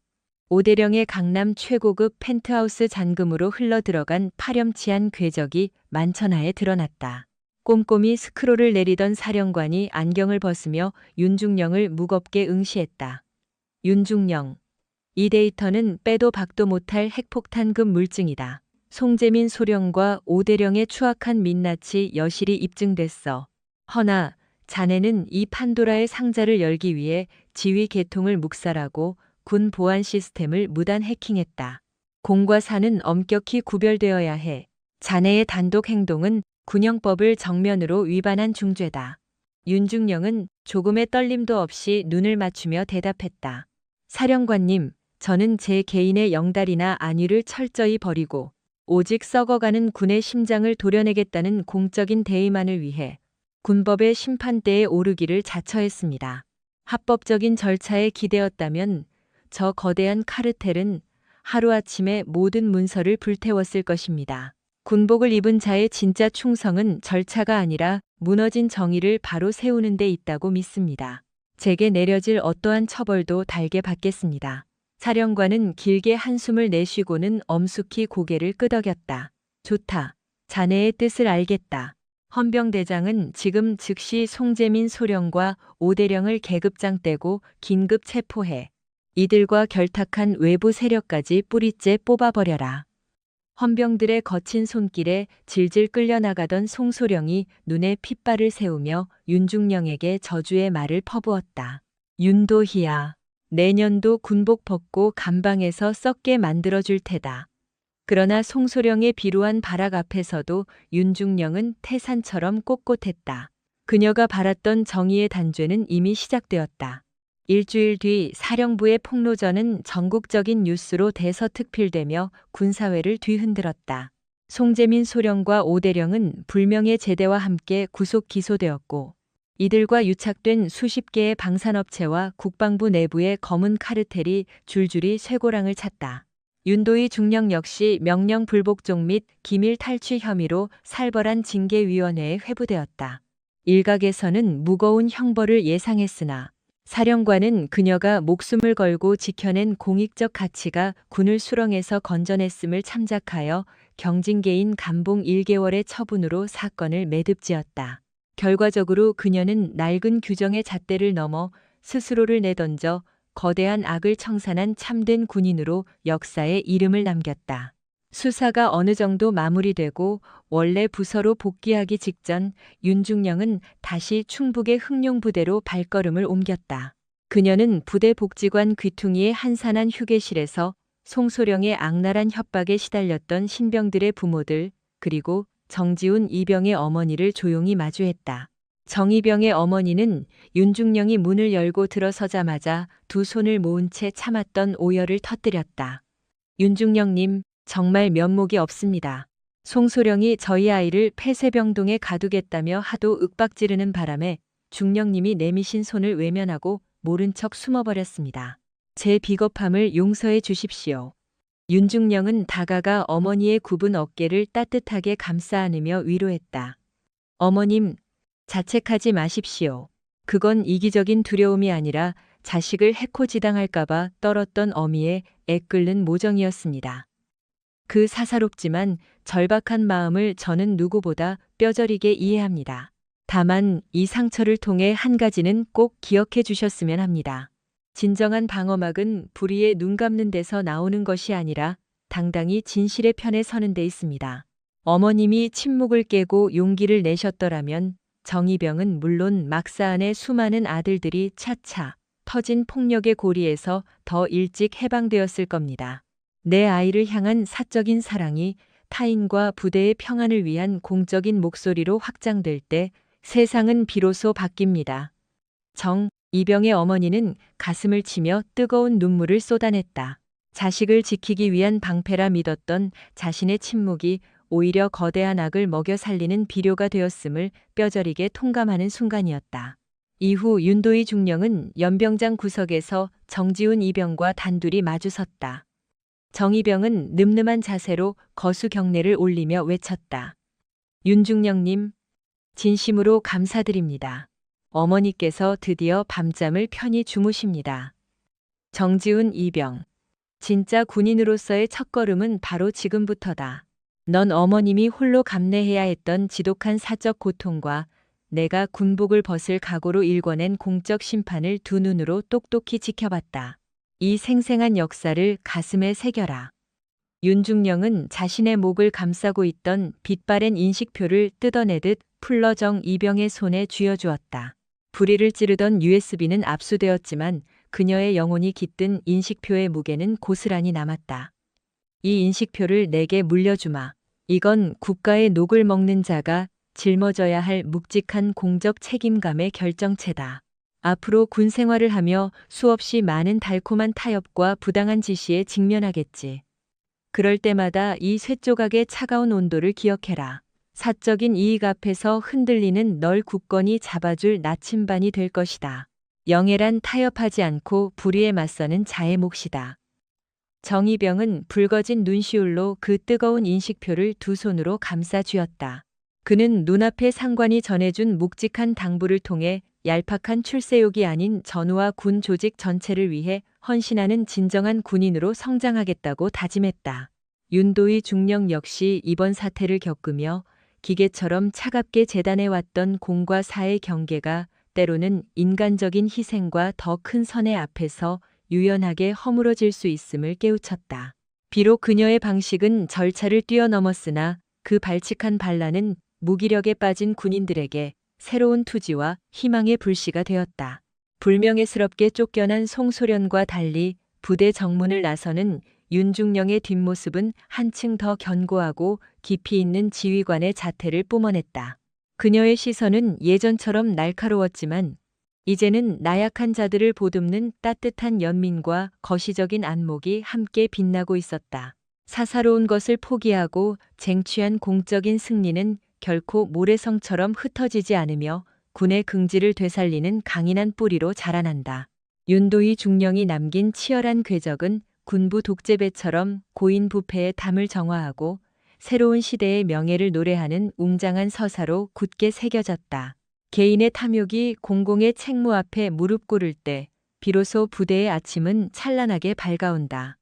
오대령의 강남 최고급 펜트하우스 잔금으로 흘러들어간 파렴치한 궤적이 만천하에 드러났다. 꼼꼼히 스크롤을 내리던 사령관이 안경을 벗으며 윤중령을 무겁게 응시했다. 윤중령, 이 데이터는 빼도 박도 못할 핵폭탄급 물증이다. 송재민 소령과 오대령의 추악한 민낯이 여실히 입증됐어. 허나 자네는 이 판도라의 상자를 열기 위해 지휘 계통을 묵살하고 군 보안 시스템을 무단 해킹했다. 공과 사는 엄격히 구별되어야 해. 자네의 단독 행동은 군형법을 정면으로 위반한 중죄다. 윤중령은 조금의 떨림도 없이 눈을 맞추며 대답했다. 사령관님, 저는 제 개인의 영달이나 안위를 철저히 버리고 오직 썩어가는 군의 심장을 도려내겠다는 공적인 대의만을 위해 군법의 심판대에 오르기를 자처했습니다. 합법적인 절차에 기대었다면 저 거대한 카르텔은 하루아침에 모든 문서를 불태웠을 것입니다. 군복을 입은 자의 진짜 충성은 절차가 아니라 무너진 정의를 바로 세우는 데 있다고 믿습니다. 제게 내려질 어떠한 처벌도 달게 받겠습니다. 사령관은 길게 한숨을 내쉬고는 엄숙히 고개를 끄덕였다. 좋다. 자네의 뜻을 알겠다. 헌병대장은 지금 즉시 송재민 소령과 오대령을 계급장 떼고 긴급 체포해 이들과 결탁한 외부 세력까지 뿌리째 뽑아버려라. 헌병들의 거친 손길에 질질 끌려나가던 송소령이 눈에 핏발을 세우며 윤중령에게 저주의 말을 퍼부었다. 윤도희야, 내년도 군복 벗고 감방에서 썩게 만들어줄 테다. 그러나 송소령의 비루한 발악 앞에서도 윤중령은 태산처럼 꼿꼿했다. 그녀가 바랐던 정의의 단죄는 이미 시작되었다. 일주일 뒤 사령부의 폭로전은 전국적인 뉴스로 대서특필되며 군사회를 뒤흔들었다. 송재민 소령과 오대령은 불명예 제대와 함께 구속 기소되었고 이들과 유착된 수십 개의 방산업체와 국방부 내부의 검은 카르텔이 줄줄이 쇠고랑을 찼다. 윤도희 중령 역시 명령 불복종 및 기밀 탈취 혐의로 살벌한 징계위원회에 회부되었다. 일각에서는 무거운 형벌을 예상했으나 사령관은 그녀가 목숨을 걸고 지켜낸 공익적 가치가 군을 수렁에서 건져냈음을 참작하여 경징계인 감봉 1개월의 처분으로 사건을 매듭지었다. 결과적으로 그녀는 낡은 규정의 잣대를 넘어 스스로를 내던져 거대한 악을 청산한 참된 군인으로 역사에 이름을 남겼다. 수사가 어느 정도 마무리되고 원래 부서로 복귀하기 직전 윤중령은 다시 충북의 흑룡부대로 발걸음을 옮겼다. 그녀는 부대 복지관 귀퉁이의 한산한 휴게실에서 송소령의 악랄한 협박에 시달렸던 신병들의 부모들 그리고 정지훈 이병의 어머니를 조용히 마주했다. 정이병의 어머니는 윤중령이 문을 열고 들어서자마자 두 손을 모은 채 참았던 오열을 터뜨렸다. 윤중령님, 정말 면목이 없습니다. 송소령이 저희 아이를 폐쇄병동에 가두겠다며 하도 윽박지르는 바람에 중령님이 내미신 손을 외면하고 모른 척 숨어버렸습니다. 제 비겁함을 용서해 주십시오. 윤중령은 다가가 어머니의 굽은 어깨를 따뜻하게 감싸 안으며 위로했다. 어머님, 자책하지 마십시오. 그건 이기적인 두려움이 아니라 자식을 해코지당할까봐 떨었던 어미의 애끓는 모정이었습니다. 그 사사롭지만 절박한 마음을 저는 누구보다 뼈저리게 이해합니다. 다만 이 상처를 통해 한 가지는 꼭 기억해 주셨으면 합니다. 진정한 방어막은 불의에 눈 감는 데서 나오는 것이 아니라 당당히 진실의 편에 서는 데 있습니다. 어머님이 침묵을 깨고 용기를 내셨더라면 정이병은 물론 막사 안의 수많은 아들들이 차차 터진 폭력의 고리에서 더 일찍 해방되었을 겁니다. 내 아이를 향한 사적인 사랑이 타인과 부대의 평안을 위한 공적인 목소리로 확장될 때 세상은 비로소 바뀝니다. 이병의 어머니는 가슴을 치며 뜨거운 눈물을 쏟아냈다. 자식을 지키기 위한 방패라 믿었던 자신의 침묵이 오히려 거대한 악을 먹여 살리는 비료가 되었음을 뼈저리게 통감하는 순간이었다. 이후 윤도희 중령은 연병장 구석에서 정지훈 이병과 단둘이 마주섰다. 정이병은 늠름한 자세로 거수 경례를 올리며 외쳤다. 윤중령님, 진심으로 감사드립니다. 어머니께서 드디어 밤잠을 편히 주무십니다. 정지훈 이병, 진짜 군인으로서의 첫걸음은 바로 지금부터다. 넌 어머님이 홀로 감내해야 했던 지독한 사적 고통과 내가 군복을 벗을 각오로 일궈낸 공적 심판을 두 눈으로 똑똑히 지켜봤다. 이 생생한 역사를 가슴에 새겨라. 윤중령은 자신의 목을 감싸고 있던 빛바랜 인식표를 뜯어내듯 풀러 정이병의 손에 쥐어주었다. 불의를 찌르던 USB는 압수되었지만 그녀의 영혼이 깃든 인식표의 무게는 고스란히 남았다. 이 인식표를 내게 물려주마. 이건 국가의 녹을 먹는 자가 짊어져야 할 묵직한 공적 책임감의 결정체다. 앞으로 군 생활을 하며 수없이 많은 달콤한 타협과 부당한 지시에 직면하겠지. 그럴 때마다 이 쇠조각의 차가운 온도를 기억해라. 사적인 이익 앞에서 흔들리는 널 굳건히 잡아줄 나침반이 될 것이다. 영예란 타협하지 않고 불의에 맞서는 자의 몫이다. 정이병은 붉어진 눈시울로 그 뜨거운 인식표를 두 손으로 감싸 쥐었다. 그는 눈앞에 상관이 전해준 묵직한 당부를 통해 얄팍한 출세욕이 아닌 전우와 군 조직 전체를 위해 헌신하는 진정한 군인으로 성장하겠다고 다짐했다. 윤도희 중령 역시 이번 사태를 겪으며 기계처럼 차갑게 재단해왔던 공과 사의 경계가 때로는 인간적인 희생과 더 큰 선의 앞에서 유연하게 허물어질 수 있음을 깨우쳤다. 비록 그녀의 방식은 절차를 뛰어넘었으나 그 발칙한 반란은 무기력에 빠진 군인들에게 새로운 투지와 희망의 불씨가 되었다. 불명예스럽게 쫓겨난 송소련과 달리 부대 정문을 나서는 윤중령의 뒷모습은 한층 더 견고하고 깊이 있는 지휘관의 자태를 뿜어냈다. 그녀의 시선은 예전처럼 날카로웠지만 이제는 나약한 자들을 보듬는 따뜻한 연민과 거시적인 안목이 함께 빛나고 있었다. 사사로운 것을 포기하고 쟁취한 공적인 승리는 결코 모래성처럼 흩어지지 않으며 군의 긍지를 되살리는 강인한 뿌리로 자라난다. 윤도희 중령이 남긴 치열한 궤적은 군부 독재배처럼 고인 부패의 담을 정화하고 새로운 시대의 명예를 노래하는 웅장한 서사로 굳게 새겨졌다. 개인의 탐욕이 공공의 책무 앞에 무릎 꿇을 때 비로소 부대의 아침은 찬란하게 밝아온다.